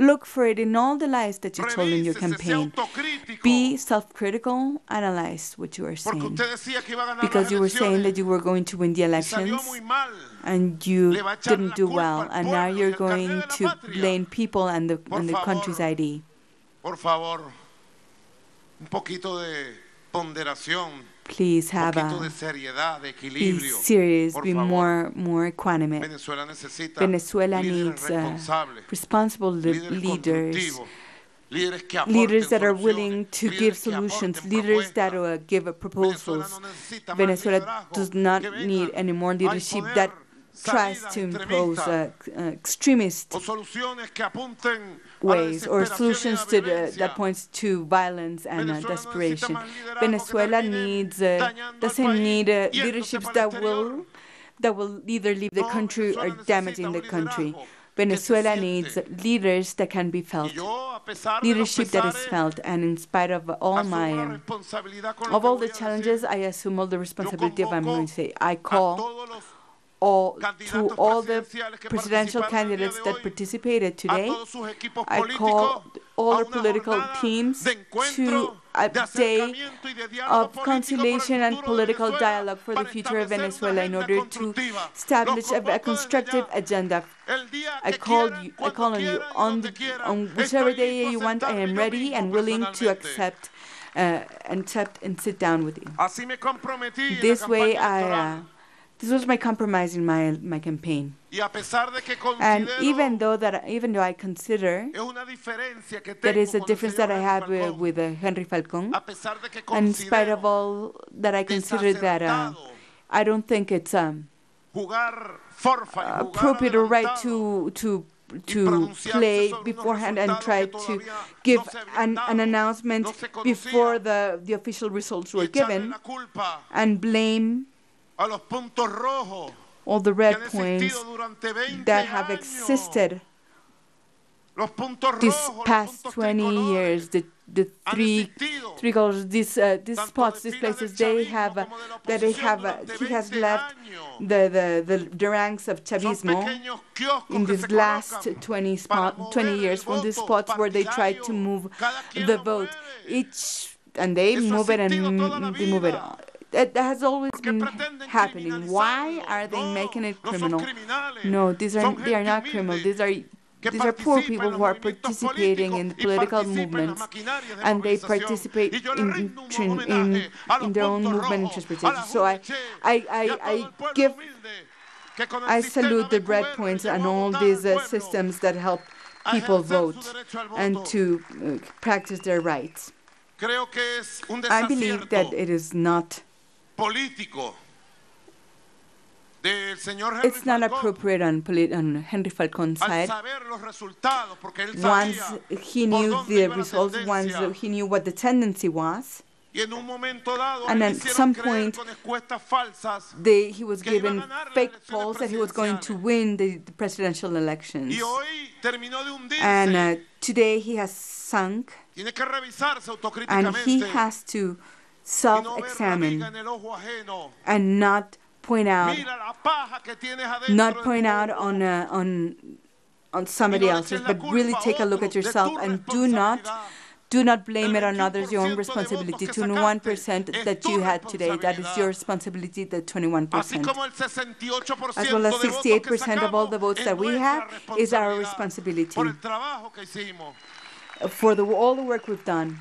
Look for it in all the lies that you told in your Revísese, sea campaign. autocrítico. Be self-critical, analyze what you are Porque saying. usted decía que iba a ganar Because las you were saying that elecciones you were going to win the y salió elections muy mal. and you Le va a echar didn't la do culpa well, al and now pueblo y you're al carné going de la to patria. blame people and the Por country's favor. ID. Por favor, un poquito de ponderación, Please un have poquito de a seriedad, de be equilibrio. serious, Por be favor. more equanimate. Venezuela necesita Venezuela líderes needs responsables, responsible líderes leaders, constructivos, líderes que aporten leaders that are soluciones, willing to líderes give que solutions, aporten leaders that propuestas. give Venezuela proposals. no necesita más Venezuela liderazgo does not que need vengan any more a leadership imponer that tries salidas to impose extremistas extremist o soluciones que apunten a la ways or desesperación y a solutions la to violencia. that points to violence and Venezuela no necesita desperation. más liderazgo Venezuela que terminen needs dañando al doesn't país need yéndose leaderships para el that exterior. will either leave the No, country or Venezuela damaging necesita the un country. liderazgo que Venezuela se needs siente. leaders that can be Y felt, yo, a pesar de los leadership that is pesares, felt, and in spite of all asumo la my responsabilidad con lo of que all voy the a decir. challenges, I assume all the Yo responsibility of what I'm convoco going to say. I a call todos los to candidatos all the presidenciales que presidential participaron el día candidates de that hoy, participated a today. todos sus equipos I políticos, call all a the una political jornada teams de to encuentro, a de day acercamiento y de diálogo of político por el conciliation and futuro de political Venezuela dialogue for the para future of establecer una Venezuela in agenda order to constructiva. establish Los a convoco desde constructive ya. agenda. El día I que call quieran, I cuando call on you quieran y on donde quieran. on whichever Estoy day listo a you want. I sentarme am yo ready mismo and willing to personalmente. accept and sit down with you. Así me comprometí en la This way, campaña electoral. this was my compromise in my campaign. Y a pesar de que And considero even though I consider es una diferencia que there tengo is a con el difference señor that I Henry have Falcón, with Henry Falcón, a pesar de que and in spite of considero all that I consider that desacertado I don't think it's jugar forfa y jugar appropriate or right adelantado to pronunciarse play sobre unos beforehand and resultados try que to todavía give no se habían dado, an announcement no se conocían, before the official results y were echarle given la culpa and blame a los puntos rojos all the que red han points existido durante 20 that have años. existed Los puntos these rojos, los past puntos 20 tricolores years, the han three existido. colors, these Tanto spots, de these filas places, del they chavismo have como de la that they oposición have durante he has 20 left años. the ranks of Son Chavismo pequeños kioscos in que these se last colocan 20 para years mover from these el spots voto where they try to partidario. move Cada quien the lo vote mueve. and they Eso ha move it existido toda la and they move it vida. that has always Porque been pretenden happening. Why criminalizarlo. are they No, making it no son criminal? criminales. No, they Son are not gente criminal. humilde que These are poor participa people en who los are movimientos participating políticos in the y political participa en las movements, maquinarias de and they movilización. participate Y yo le in rindo un homenaje a los their own puntos movement and rojos, a transportation. la So Juventud y a todo I el pueblo give humilde que con el I sistema salute the de red QR points llevó and a all votar these al pueblo systems that help a people ejercer su vote derecho al and voto. to practice their rights. Creo que es un I believe that desacierto it is not político del señor Henry It's not Falcón appropriate on Henry Falcon's al side. saber los resultados, porque él Once sabía he por knew dónde the iba la results, once tendencia. he knew what the tendency was, Y en un momento dado and le at hicieron some creer point, con encuestas falsas he was que iba a given ganar las fake elecciones polls that he was going to presidenciales. win the presidential elections. Y hoy terminó de hundirse. And today he has sunk, Tiene que revisarse and autocríticamente he has to y no ver la self-examine viga en el ojo ajeno. and not point out Mira la paja que tienes adentro de tu ojo. on somebody Y no le else's, eches la but really culpa a take a look otros at de yourself tu and responsabilidad. do not blame it El on others, your own 21% de votos responsibility. que 21% sacaste that es tu you had today, that is responsabilidad. your responsibility, the Así 21%. como el 68% As well as de votos que 68% of all the sacamos votes es that we nuestra have is our responsabilidad responsibility por el trabajo que hicimos. for all the work we've done.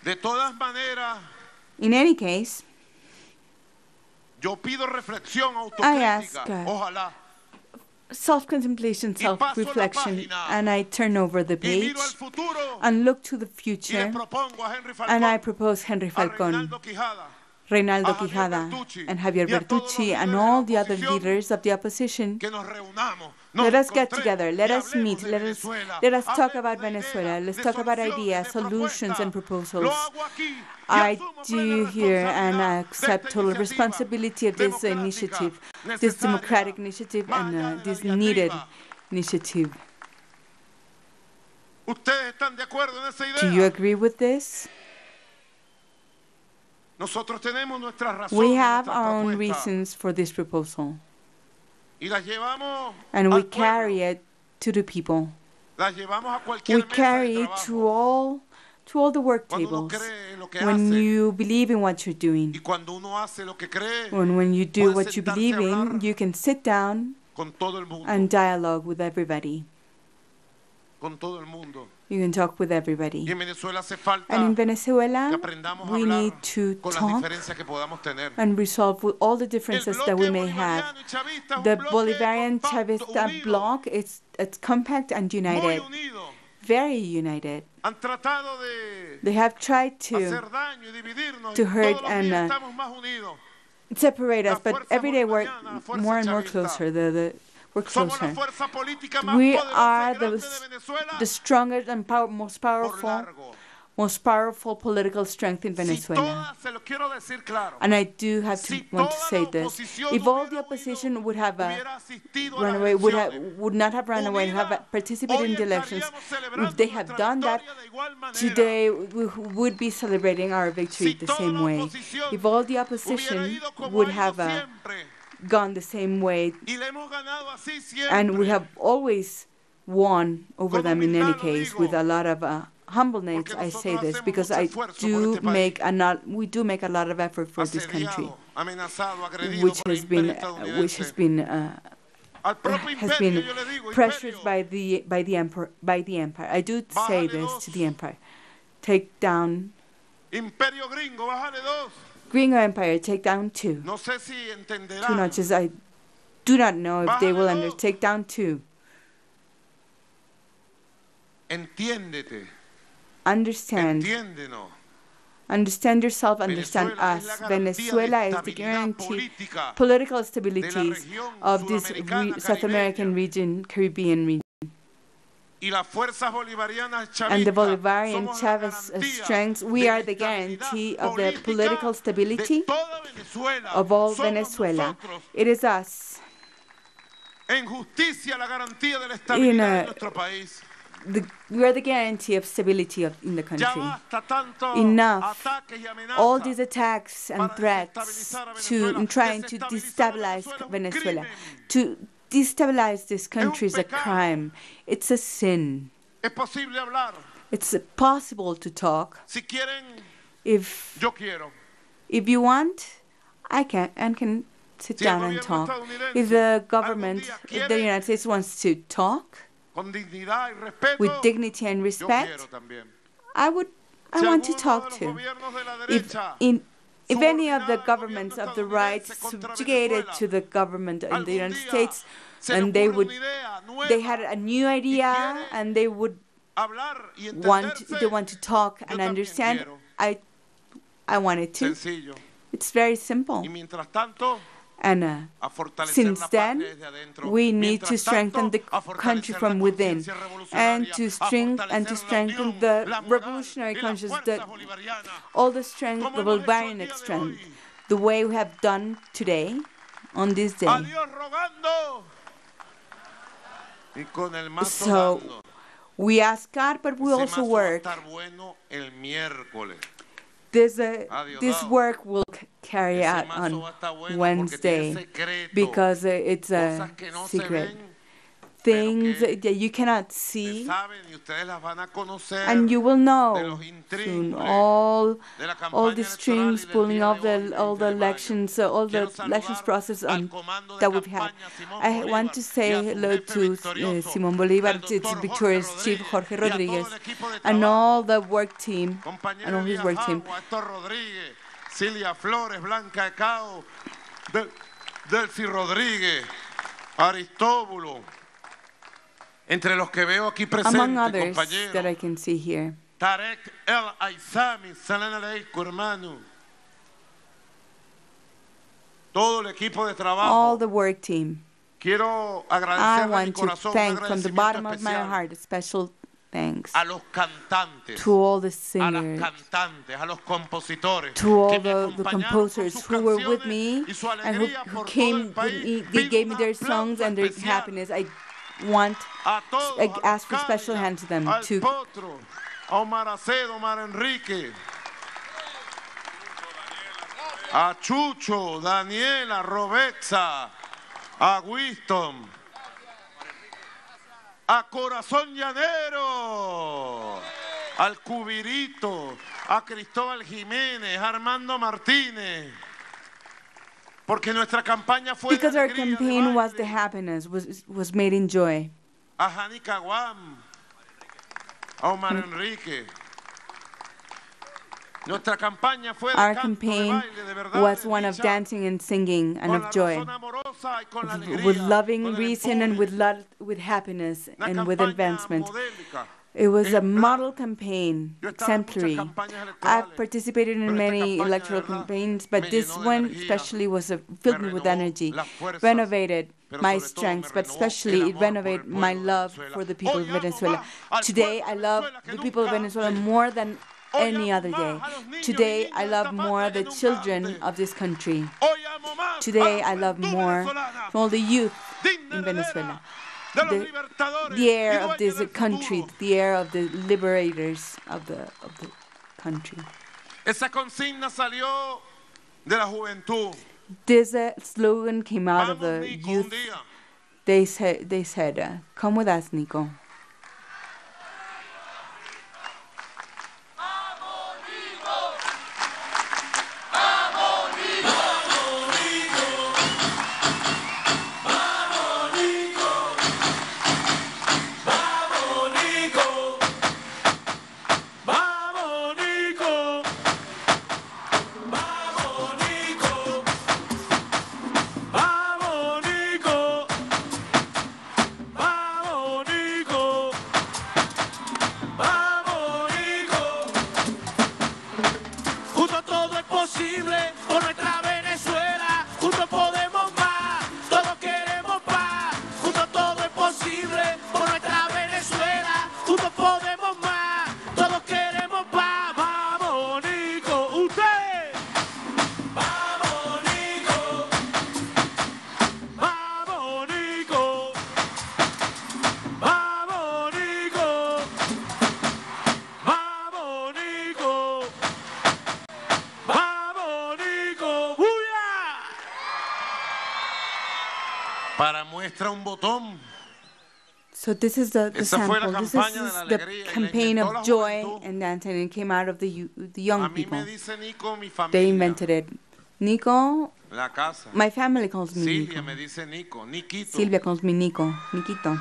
De todas maneras, In any case, yo pido reflexión I ask autocrítica. Ojalá. self-contemplation, self-reflection, página and I turn over the Y page miro al futuro and look to the y le future, propongo a Henry and I Falcón, propose Henry a Falcón, Reinaldo Quijada, Reinaldo a Javier Quijada, Bertucci, and Javier y a todos los Bertucci, and líderes de la all the other oposición, leaders of the opposition. que nos reunamos, nos Let us get encontremos together, let y us hablemos meet, de let us talk Hablemos about de Venezuela, ideas, let's de talk about soluciones, ideas, de solutions, and propuestas. proposals. Lo hago aquí y I asumo do plena here and I responsabilidad de accept esta total iniciativa responsibility of this democrática, initiative, this necesaria, democratic initiative, más and allá de la this needed diatriba. initiative. ¿Ustedes están de acuerdo en esa Do you idea? agree with this? Nosotros tenemos nuestras razones, We have nuestras our own propuestas, reasons for this proposal, y las llevamos and we al carry pueblo, it to the people. las llevamos a cualquier We mesa de carry it trabajo. to all the work Cuando uno tables. cree en lo que When hace you believe in what you're doing, y cuando uno hace lo que cree, when you do puede what you sentarse believe a in, hablar you can sit down con todo el mundo, and dialogue with everybody. con todo el mundo. You can talk with everybody. Y en Venezuela hace falta And in que Venezuela, aprendamos a we hablar need to con las talk diferencias que podamos tener. and resolve with all the El differences that bloque we may have. bolivariano y chavista es un The bloque Bolivarian compacto, Chavista unido, bloc, it's compact and muy united, unido. very united. Han tratado de They have tried to hacer daño y dividirnos, to y hurt todos los and, días estamos más unidos. separate us, La but fuerza every day we're bolivariana, la fuerza more and more chavista. closer. We're Somos la closer. fuerza política más We poderosa are y grande de Venezuela the strongest and most powerful political strength in Si Venezuela. todas, se lo quiero decir claro, And I do have to si want to toda say la this. oposición If all hubiera the huido, opposition would have hubiera asistido a run las away, elecciones, would not have run away, have unida, participated hoy in the elections, estaríamos celebrando if they have nuestra done that, victoria de igual manera. today we would be celebrating our victory Si the toda same la way. oposición If all the hubiera opposition ido como would ha ido have siempre, gone the same way, y le hemos ganado así siempre, and we have always won over Con them in any humildad lo case, digo, with a lot of humbleness. porque I say nosotros this hacemos because mucho I esfuerzo do por este we do make a lot of effort for this country, asediado, amenazado, agredido which por el has been imperio which has estadounidense. been Al propio has imperio, been yo le digo, pressured imperio, by the empire. I do say Bájale this dos. to the empire. Take down imperio gringo, bájale dos. Gringo Empire, take down 2. No sé si 2 entenderán. notches. I do not know if they will Bájale dos. take down 2. Entiéndete, Understand. entiéndenos. Understand yourself, understand Venezuela es us. la garantía Venezuela de is the estabilidad guarantee, política political stability región of this sudamericana, South American caribeña. region, Caribbean region. Y las fuerzas bolivarianas And the chavistas Bolivarian somos la Chavez garantía strengths, we de are la the estabilidad guarantee of the política political stability de toda Venezuela. of all Somos Venezuela. nosotros. It is us. En justicia, la garantía de la estabilidad de nuestro país. We are the guarantee of stability in the Ya country. basta tanto Enough. ataques y amenazas All these attacks and para threats desestabilizar a to Venezuela. in trying to Desestabilizar destabilize Venezuela Venezuela, es un crimen. to destabilize this country is a pecado. crime. It's a sin. Es posible hablar. It's possible to talk. Si quieren, If yo quiero. you want, I can sit Si el down and gobierno talk. estadounidense If the algún government, día if the quiere, United States wants to talk con dignidad y respeto, with dignity and yo respect, quiero también. I Si want to alguno talk de los to. gobiernos de la If derecha if any of the subordinada al governments gobierno of the right estadounidense contra subjugated Venezuela, to the government in the algún United día States, se le and they ocurre would una idea nueva they had a new idea quiere and they would they want to talk and understand. I wanted to. Sencillo. It's very simple. Y mientras tanto, And a fortalecer since la patria then, desde adentro. we need to Mientras strengthen tanto, the a country fortalecer from la within, conciencia and revolucionaria, to a strengthen fortalecer la strengthen unión, the la moral revolutionary y las conscience, fuerzas bolivarianas. all the strength, Como the hemos hecho el Bolivarian día de strength, hoy. the way we have done today, on this day. A Dios rogando y con el mazo So dando. we ask God, but we Ese also mazo work. va a estar bueno el miércoles. This work will carry Ese out mazo on va a estar bueno porque tiene Wednesday secreto, because it's a cosas que no se secret. ven, Things pero que that you cannot se see, saben y ustedes las van a conocer and you will de know los soon intríngules de la all campaña the electoral strings y del pulling día off de hoy, all 20 the de mayo. elections, all the Quiero elections saludar process al comando de that we've had. campaña Simón I want Bolívar to y say a su hello jefe to victorioso, Simón Bolívar, el to its doctor victorious Jorge chief Rodríguez, Jorge y a todo Rodriguez, el equipo de and trabajo, all the work team, and compañero all his work team. Jagua, Héctor Rodríguez, Silvia Flores, Blanca Ecao, Delcy Rodríguez, Aristóbulo, entre los que veo aquí Among presentes, others that I compañeros, can see here. Tarek El Aizami, salam aleikum, hermano. Todo el equipo de All trabajo. the work team. Quiero I agradecerle de mi want to corazón, un thank from the agradecimiento bottom of my especial heart, a special thanks a los cantantes, to all the a las singers, cantantes, a los compositores to all que me the acompañaron con composers sus who were with canciones me y su and alegría who por todo came el with país. me. They Pido gave me un their aplauso songs and their especial happiness. I want, a todos, I a los ask for special Cádiz, hand to them, al to Potro, a Omar Acedo, Omar Enrique, a Chucho, Daniela, Robetza, a Winston, a Corazón Llanero, al Cubirito, a Cristóbal Jiménez, a Armando Martínez, porque nuestra campaña fue because de our alegría, de campaign was the baile. happiness, was made in joy. A Jani Caguam, a Omar Enrique. Nuestra campaña fue de Our canto, de campaign baile, de verdad, was de one of dicha, dancing and singing and con of la joy, razón amorosa y con la with alegría, loving con el reason and empuje. with happiness Una and with campaña advancement. modélica, It was a ejemplar. model campaign, Yo he estado en muchas exemplary. campañas I've electorales, participated in pero esta many campaña de electoral verdad campaigns, me but this llenó de one energía, especially me filled me with renovó energy, las fuerzas, renovated pero my sobre todo me strengths, but renovó especially el it amor por el renovated pueblo my de love Venezuela. for the people Hoy of amo Venezuela. más al Today, pueblo I de love Venezuela que the people of nunca Venezuela antes. more than Hoy any amo other day. más a los niños y Today, I niñas de love esta more patria the que nunca children antes. of this country. Hoy amo más a Today, la I love juventud more venezolana, from all the youth digna in heredera Venezuela. de los The, libertadores the y heir of dueños this del country, futuro. the heir of the liberators of the country. Esa consigna salió de la juventud. This slogan came out of Vamos, the Nico, youth. un día. They said, come with us, Nico. Vamos, Nico. Vamos, Nico. Vamos, Nico. Vamos, Nico. Vamos, Nico. Juntos todo es posible por nuestra Venezuela. Juntos podemos más. Todos queremos paz. Juntos todo es posible por nuestra Venezuela. Juntos podemos más. Todos queremos paz. Vamos, Nico. Usted. Vamos, Nico. Vamos, Nico. Vamos, Nico. Vamos, Nico. Vamos, Nico. ¡Buya! Para muestra un botón. So this is the Esa fue la sample. This campaña de is la the alegría, y la campaign inventó la of joy juventud. and dancing, and it came out of the A young mí people. me dice Nico, mi They familia. invented it. Nico, La casa. my family calls me Silvia Nico. me dice Nico, Niquito. Silvia calls me Nico, Niquito.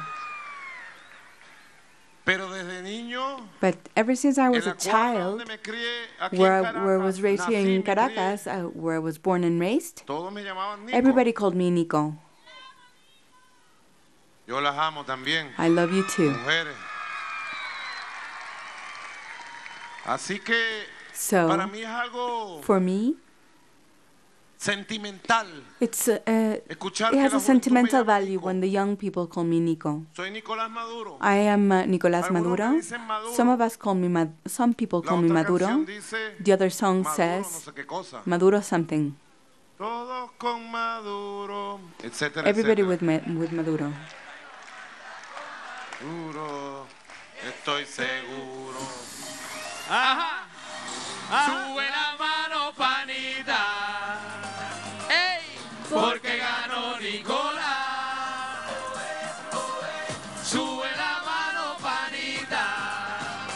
Pero desde niño, But ever since I was en a la cuadra donde child, me crié, aquí en where I Caracas, was raised here nací, in me crié, Caracas, where I was born and raised, todos me llamaban Nico. everybody called me Nico. Yo las amo también, I love you too. mujeres. Así que So, para mí es algo for me, sentimental escuchar it que has la a juventud me sentimental llama value Nico. when the young people call me Nico. Soy Nicolás Maduro. I am Nicolás Algunos me Maduro. dicen Maduro. Some of us call me some people La call me otra Maduro. canción dice The other song Maduro says no sé qué cosa. Maduro something. Todos con Maduro, etcétera, Everybody etcétera. with Maduro. Maduro, estoy seguro. Ajá. Sube la mano, panita. ¡Ey! Porque ganó Nicolás. Sube la mano, panita.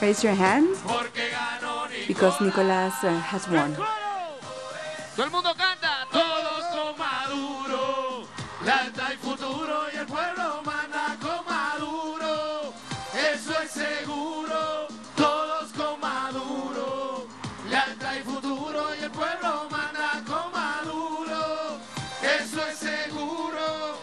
Raise your hand Porque ganó because Nicolás. Nicolás has won. Todo el mundo canta. Todos con Maduro. Lealtad y futuro y el pueblo manda con Maduro. Eso es seguro. Todos con Maduro. Lealtad y futuro y el pueblo manda con Maduro. Eso es seguro.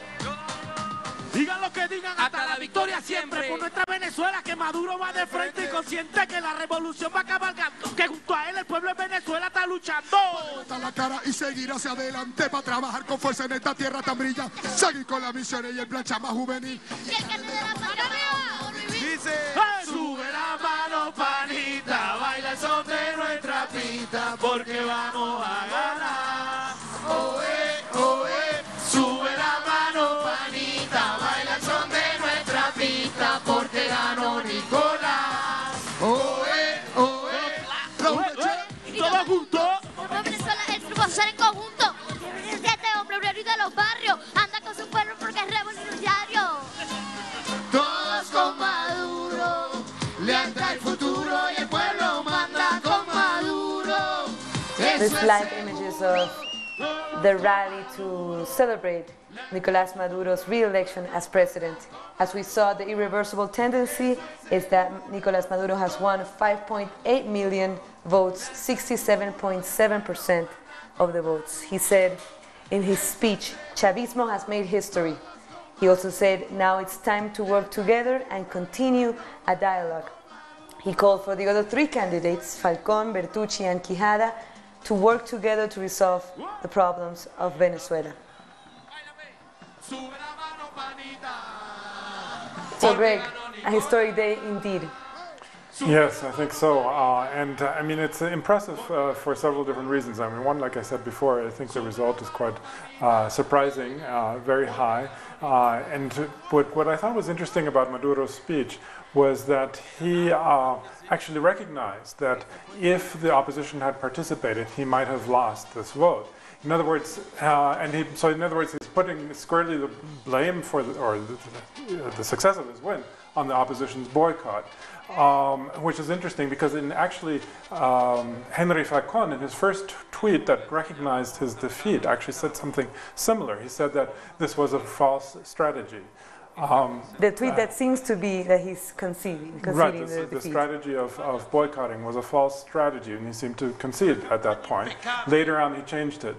Digan lo que digan, hasta la victoria siempre. Por nuestra Venezuela, que Maduro va de frente y consciente que la revolución va cabalgando. Que junto a él el pueblo de Venezuela está luchando. Levantar la cara y seguir hacia adelante para trabajar con fuerza en esta tierra tan brilla. Seguir con la misión y el plan más juvenil. Dice, sube la mano, panita, baila el son de nuestra pista, porque vamos a ganar. Sube la mano, panita, baila el son de nuestra pista, porque ganó Nicolás. Todos juntos. Venezuela, el grupo ser en conjunto. Este hombre obrero de los barrios anda con su pueblo porque es revolucionario. Todos con Maduro, lealtad al futuro y el pueblo manda con Maduro. These live images of the rally to celebrate Nicolás Maduro's re-election as president. As we saw, the irreversible tendency is that Nicolás Maduro has won 5.8 million votes, 67.7% of the votes. He said in his speech, Chavismo has made history. He also said, now it's time to work together and continue a dialogue. He called for the other three candidates, Falcón, Bertucci, and Quijada, to work together to resolve the problems of Venezuela. So Greg, a historic day indeed. Yes, I think so. I mean, it's impressive for several different reasons. I mean, one, like I said before, I think the result is quite surprising, very high. And what I thought was interesting about Maduro's speech was that he actually recognized that if the opposition had participated, he might have lost this vote. In other words, in other words, he's putting squarely the blame for the success of his win on the opposition's boycott, which is interesting because Henry Falcón, in his first tweet that recognized his defeat, actually said something similar. He said that this was a false strategy. The tweet that seems to be that he's conceding Right, the the strategy of boycotting was a false strategy, and he seemed to concede at that point. Later on, he changed it,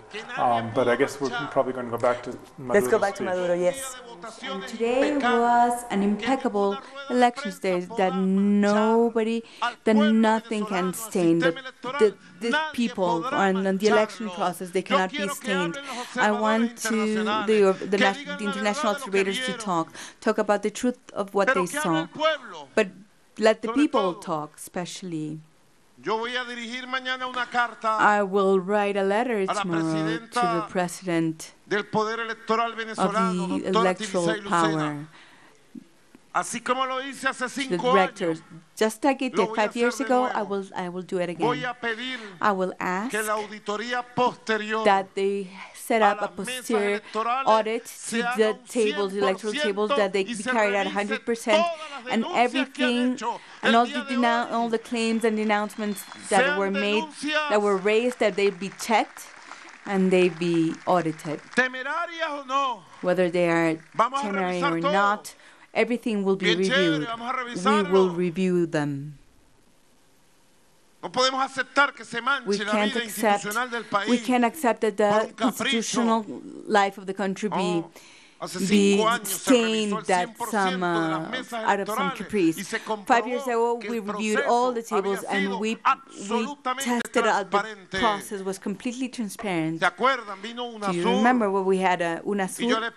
but I guess we're probably going to go back to Maduro's Let's go back to speech. And Maduro, yes. today was an impeccable election day that nothing can stain. The people on the election process, they cannot be stained. I want the international observators to talk about the truth of what they saw. But let the people talk, especially. I will write a letter tomorrow to the president of the electoral power, the directors. Just like it did 5 years ago, I will do it again. I will ask that they set up a posterior audit to the tables, the electoral tables, that they be carried out 100%, and everything, and all the claims and denouncements that were made, that were raised, that they be checked and they be audited. Whether they are temerary or not, everything will be reviewed. We will review them. We can't accept that the constitutional life of the country be be stained that some out of some caprice. 5 years ago, we reviewed all the tables and we tested out the process was completely transparent. Do you remember when we had UNASUR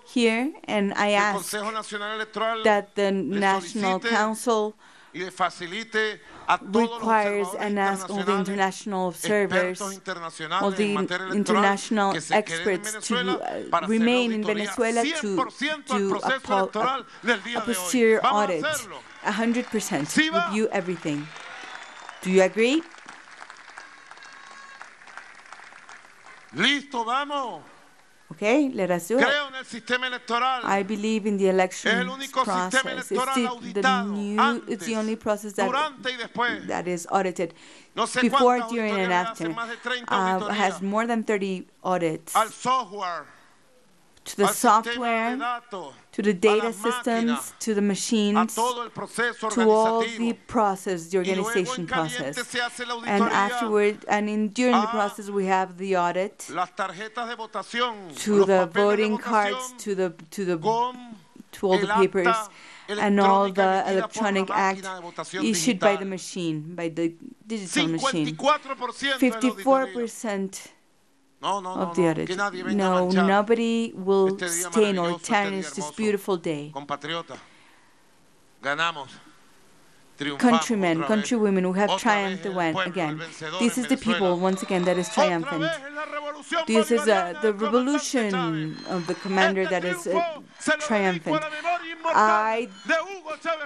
here, and I asked that the National Council requires and asks all the international observers, all the international experts to remain in Venezuela to do a posterior audit, 100%, review everything. Do you agree? Listo, vamos. Okay, let us do it. Creo en el sistema electoral. I believe in the election process. It's the only process that is audited. Before, during, and after. Has more than 30 audits. Al software. To the software, to the data systems, to the machines, to all the process, the organization process. And afterward, during the process, we have the audit to the voting cards, to all the papers, and all the electronic act issued by the machine, by the digital machine. 54%. Of the audit. No, nobody will stain or tarnish this beautiful day. Countrymen, countrywomen who have triumphed again. This is the people, once again, that is triumphant. This is the revolution of the commander that is triumphant. I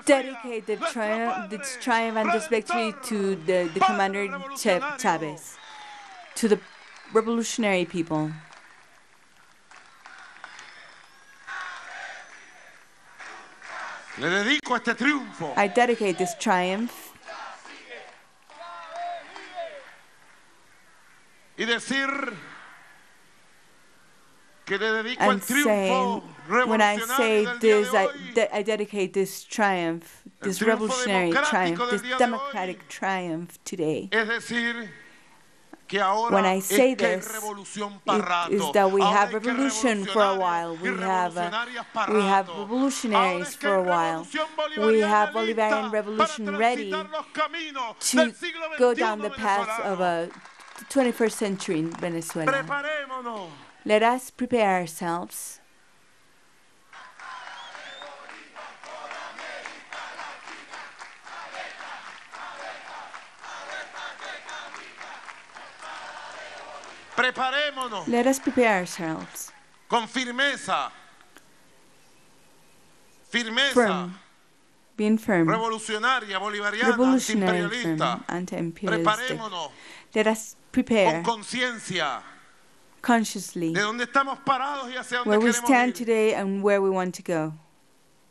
dedicate this triumph and this victory to the commander Chavez, to the revolutionary people. Le dedico este triunfo. I dedicate this triumph. Y decir que le dedico el triunfo revolucionario. When I say this, I dedicate this triumph, this revolutionary triumph, this democratic triumph today. Es decir, when I say this, it is that we have revolution for a while. We have revolutionaries for a while. We have Bolivarian revolution ready to go down the path of the 21st century in Venezuela. Let us prepare ourselves. Preparémonos. Let us prepare ourselves. Con firmeza. Firmeza. Firm. Being firm. Revolucionaria, bolivariana, revolutionary, firm, anti-imperialistic. Preparémonos. Let us prepare. Con conciencia. Consciously. De donde estamos parados y hacia donde where we queremos stand ir. today and where we want to go.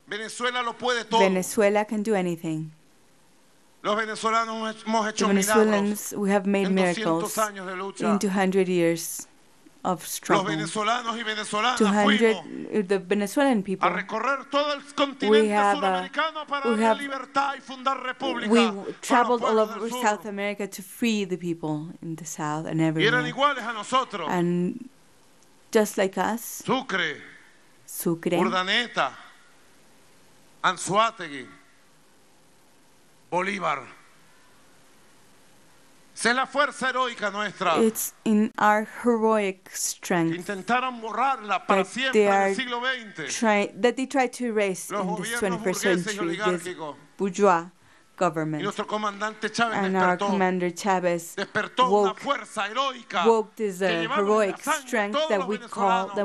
Venezuela lo puede todo. Venezuela can do anything. Los venezolanos hemos hecho the Venezuelans, we have made miracles in 200 years of struggle. Los venezolanos y venezolanas 200, the Venezuelan people, a recorrer todo el continente suramericano para dar libertad y fundar república. We traveled all over South America to free the people in the South and everywhere. Y eran iguales a nosotros. And just like us, Sucre, Sucre, Urdaneta, Anzoátegui, Bolívar. Esa es la fuerza heroica nuestra. It's in our heroic strength intentaron borrarla para siempre en el siglo XX. That they try to erase in this 21st century, this bourgeois government. Y nuestro comandante Chávez and our commander Chavez woke this heroic strength that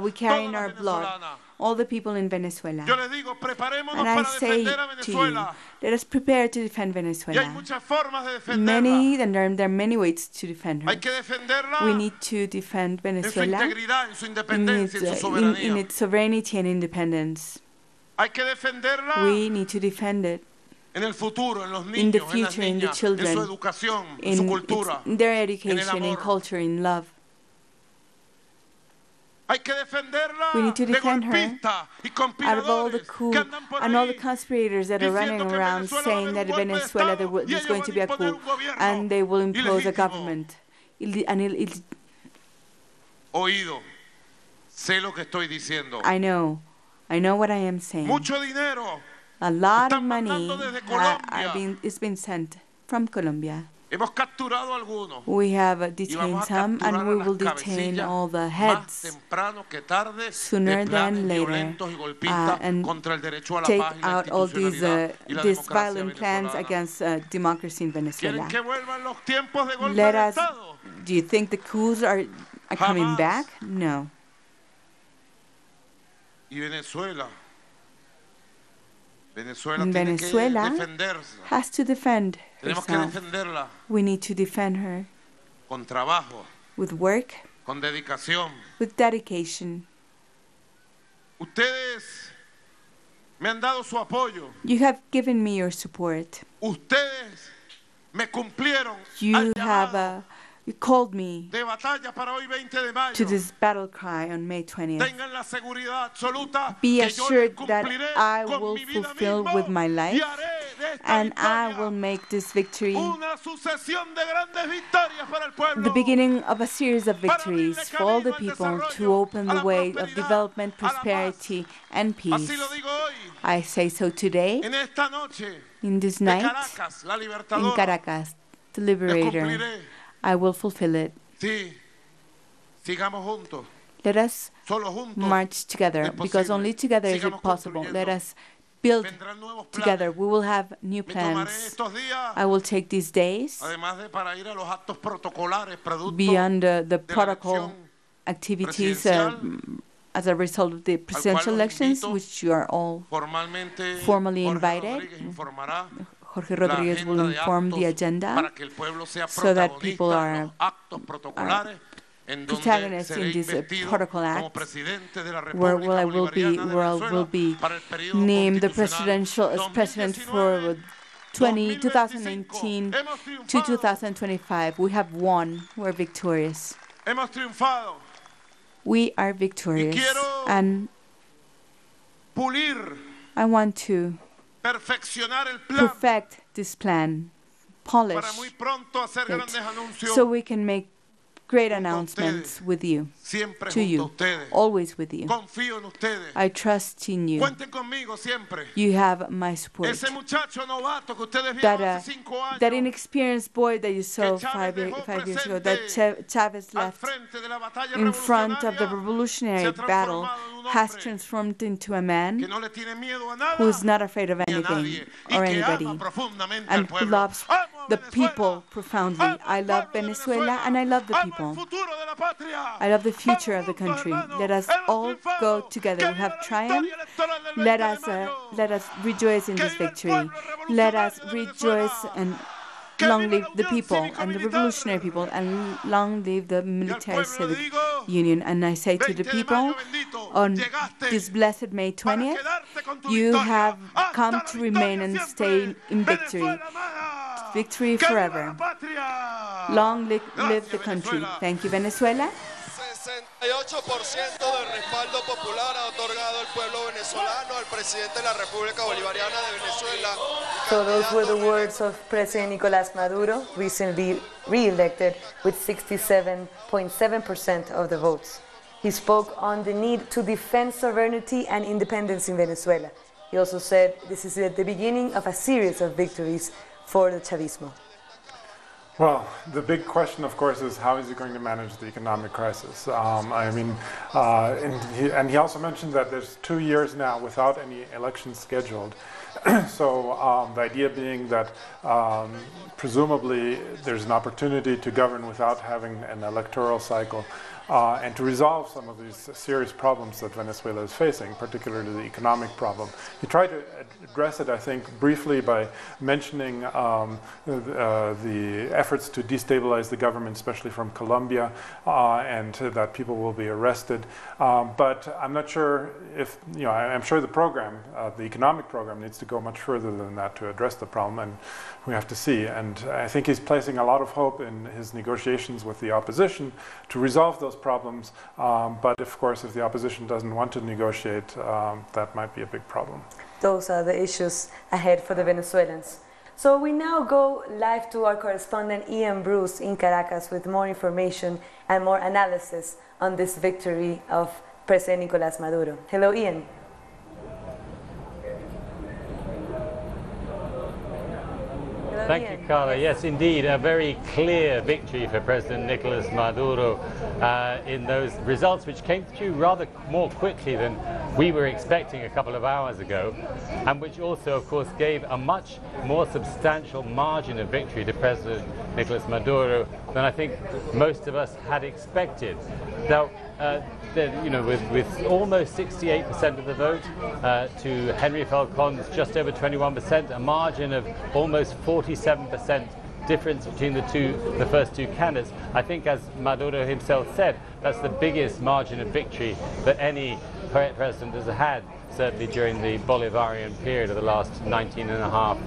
we carry in our blood. All the people in Venezuela. And I say to you, let us prepare to defend Venezuela. There are many ways to defend her. We need to defend Venezuela in its sovereignty and independence. We need to defend it in the future, in the children, in their education, in culture, in love. We need to defend her out of all the coup and all the conspirators that are running around saying that in Venezuela there's going to be a coup and they will impose a government. Sé lo que estoy diciendo. I know what I am saying. Mucho dinero A lot of están money mandando desde Colombia. is being sent from Colombia. Hemos capturado algunos. We have Y detained vamos a some, capturar and a we las will detain cabecillas all the más heads temprano que tarde sooner de planes than later, violentos y golpistas and contra el derecho a la take paz y la out all these these democracia violent plans venezolana. against democracy in Venezuela. ¿Quieren que vuelvan los tiempos de golpe Let de us. Estado? Do you think the coups are coming Jamás. back? No. Y Venezuela And tiene Venezuela que defenderse. has to defend Tenemos que herself. defenderla We need to defend her con trabajo, with work, con dedicación. with dedication. Ustedes me han dado su apoyo. You have given me your support. Ustedes me cumplieron You al have llamado you called me de batalla para hoy 20 de mayo. to this battle cry on May 20th. Tengan la seguridad absoluta Be que yo assured les that cumpliré I con will mi vida fulfill mismo with my life, y haré de esta and I victoria will make this victory una sucesión de grandes victorias para el pueblo. the beginning of a series of victories for all the people to open the way of development, prosperity, and Así peace. lo digo hoy, I say so today, en esta noche in this de night, Caracas, la in libertadora. Caracas, the Les liberator. cumpliré. I will fulfill it. Sí, sigamos juntos. Let us Solo juntos march together, es because posible. only together is it Sigamos possible. construyendo. Let us build Vendrán nuevos planes. together. We will have new Me tomaré plans. estos días, I will take these days además de para ir a los actos protocolares, producto beyond the de la protocol elección activities presidencial, as a result of the presidential los elections, invito which you are all formalmente. formally Jorge invited. Rodríguez informará Jorge la Rodriguez will agenda de inform the actos agenda para que el pueblo sea so that protagonista people en are los actos protocolares, en donde protagonists seré in this investido protocol como act, presidente de la where República I will be, Bolivariana de where I Venezuela will be para el periodo named the constitucional as president for 2019 to 2025. We have won. We're victorious. Hemos triunfado. We are victorious. quiero And pulir, I want to perfeccionar el plan perfect this plan, polish para muy pronto hacer grandes it, anuncios so we can make great junto a announcements ustedes, with you, siempre to junto a you, ustedes. always with you. Confío en ustedes. I trust in you. Cuenten conmigo siempre. You have my support. Ese muchacho novato que ustedes That, vieron hace 5 años that inexperienced boy that you saw Chávez five dejó years ago, that Chavez al left frente de la batalla in front of the revolucionaria, se revolutionary ha battle, transformado en un has hombre transformed into a que man no le tiene miedo a nada who is not afraid of ni a anything nadie y or que anybody, ama profundamente and al who pueblo. loves Amo a the Venezuela, people profoundly. amo I al love pueblo de Venezuela and I love the amo people. el futuro de la patria. I love the future of the Vamos country. juntos, hermanos. Let us Hemos all go triunfado. together. Que We viva have la triumphed. victoria electoral del 20 Let de us, mayo. let us rejoice in Que this viva el victory. pueblo Let us revolucionario de rejoice Venezuela. and Que long viva live la the Unión people and the Cívico-Militar. revolutionary people, and long live the military pueblo civic le digo, union. And I say to 20 the de people, mayo bendito, on llegaste this blessed May para 20th, quedarte con tu you victoria. have Hasta come la to victoria remain and siempre. stay in victory. Venezuela amada. Victory Que viva forever. la patria. Long live Gracias, the country. Venezuela. Thank you, Venezuela. 68% del respaldo popular ha otorgado el pueblo venezolano al presidente de la República Bolivariana de Venezuela. So those were the words of President Nicolás Maduro, recently re-elected with 67.7% of the votes. He spoke on the need to defend sovereignty and independence in Venezuela. He also said this is at the beginning of a series of victories for the Chavismo. Well, the big question, of course, is how is he going to manage the economic crisis? And he also mentioned that there's 2 years now without any elections scheduled. So the idea being that presumably there's an opportunity to govern without having an electoral cycle and to resolve some of these serious problems that Venezuela is facing, particularly the economic problem. He tried to address it, I think, briefly by mentioning the efforts to destabilize the government, especially from Colombia, and that people will be arrested. But I'm not sure if, I'm sure the program, the economic program, needs to go much further than that to address the problem, and we have to see. And I think he's placing a lot of hope in his negotiations with the opposition to resolve those problems. But of course, if the opposition doesn't want to negotiate, that might be a big problem. Those are the issues ahead for the Venezuelans. So we now go live to our correspondent Ian Bruce in Caracas with more information and more analysis on this victory of President Nicolás Maduro. Hello, Ian. Thank you, Carla. Yes, indeed, a very clear victory for President Nicolás Maduro in those results, which came through rather more quickly than we were expecting a couple of hours ago, and which also, of course, gave a much more substantial margin of victory to President Nicolás Maduro than I think most of us had expected. Now, with almost 68% of the vote to Henry Falcon's just over 21%, a margin of almost 47% difference between the first two candidates. I think, as Maduro himself said, that's the biggest margin of victory that any president has had, certainly during the Bolivarian period of the last 19.5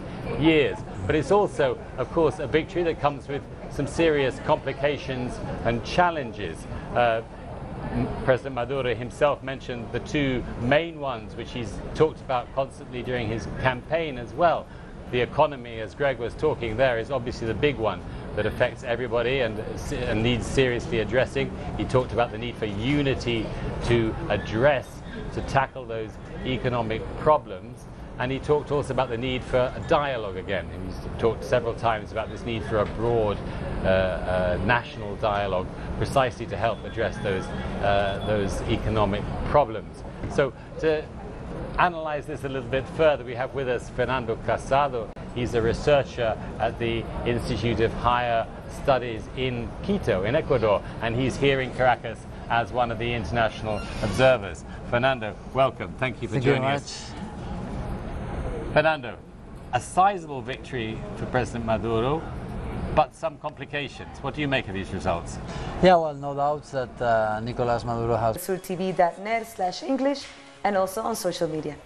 years. But it's also, of course, a victory that comes with some serious complications and challenges. President Maduro himself mentioned the two main ones, which he's talked about constantly during his campaign as well. The economy, as Greg was talking there, is obviously the big one that affects everybody and needs seriously addressing. He talked about the need for unity to tackle those economic problems. And he talked also about the need for a dialogue again. And he's talked several times about this need for a broad national dialogue, precisely to help address those economic problems. So to analyze this a little bit further, we have with us Fernando Casado. He's a researcher at the Institute of Higher Studies in Quito, in Ecuador, and he's here in Caracas as one of the international observers. Fernando, welcome. Thank you for joining us. Fernando, a sizable victory for President Maduro, but some complications. What do you make of these results? Yeah, well, no doubt that Nicolás Maduro has... surtv.net/English and also on social media.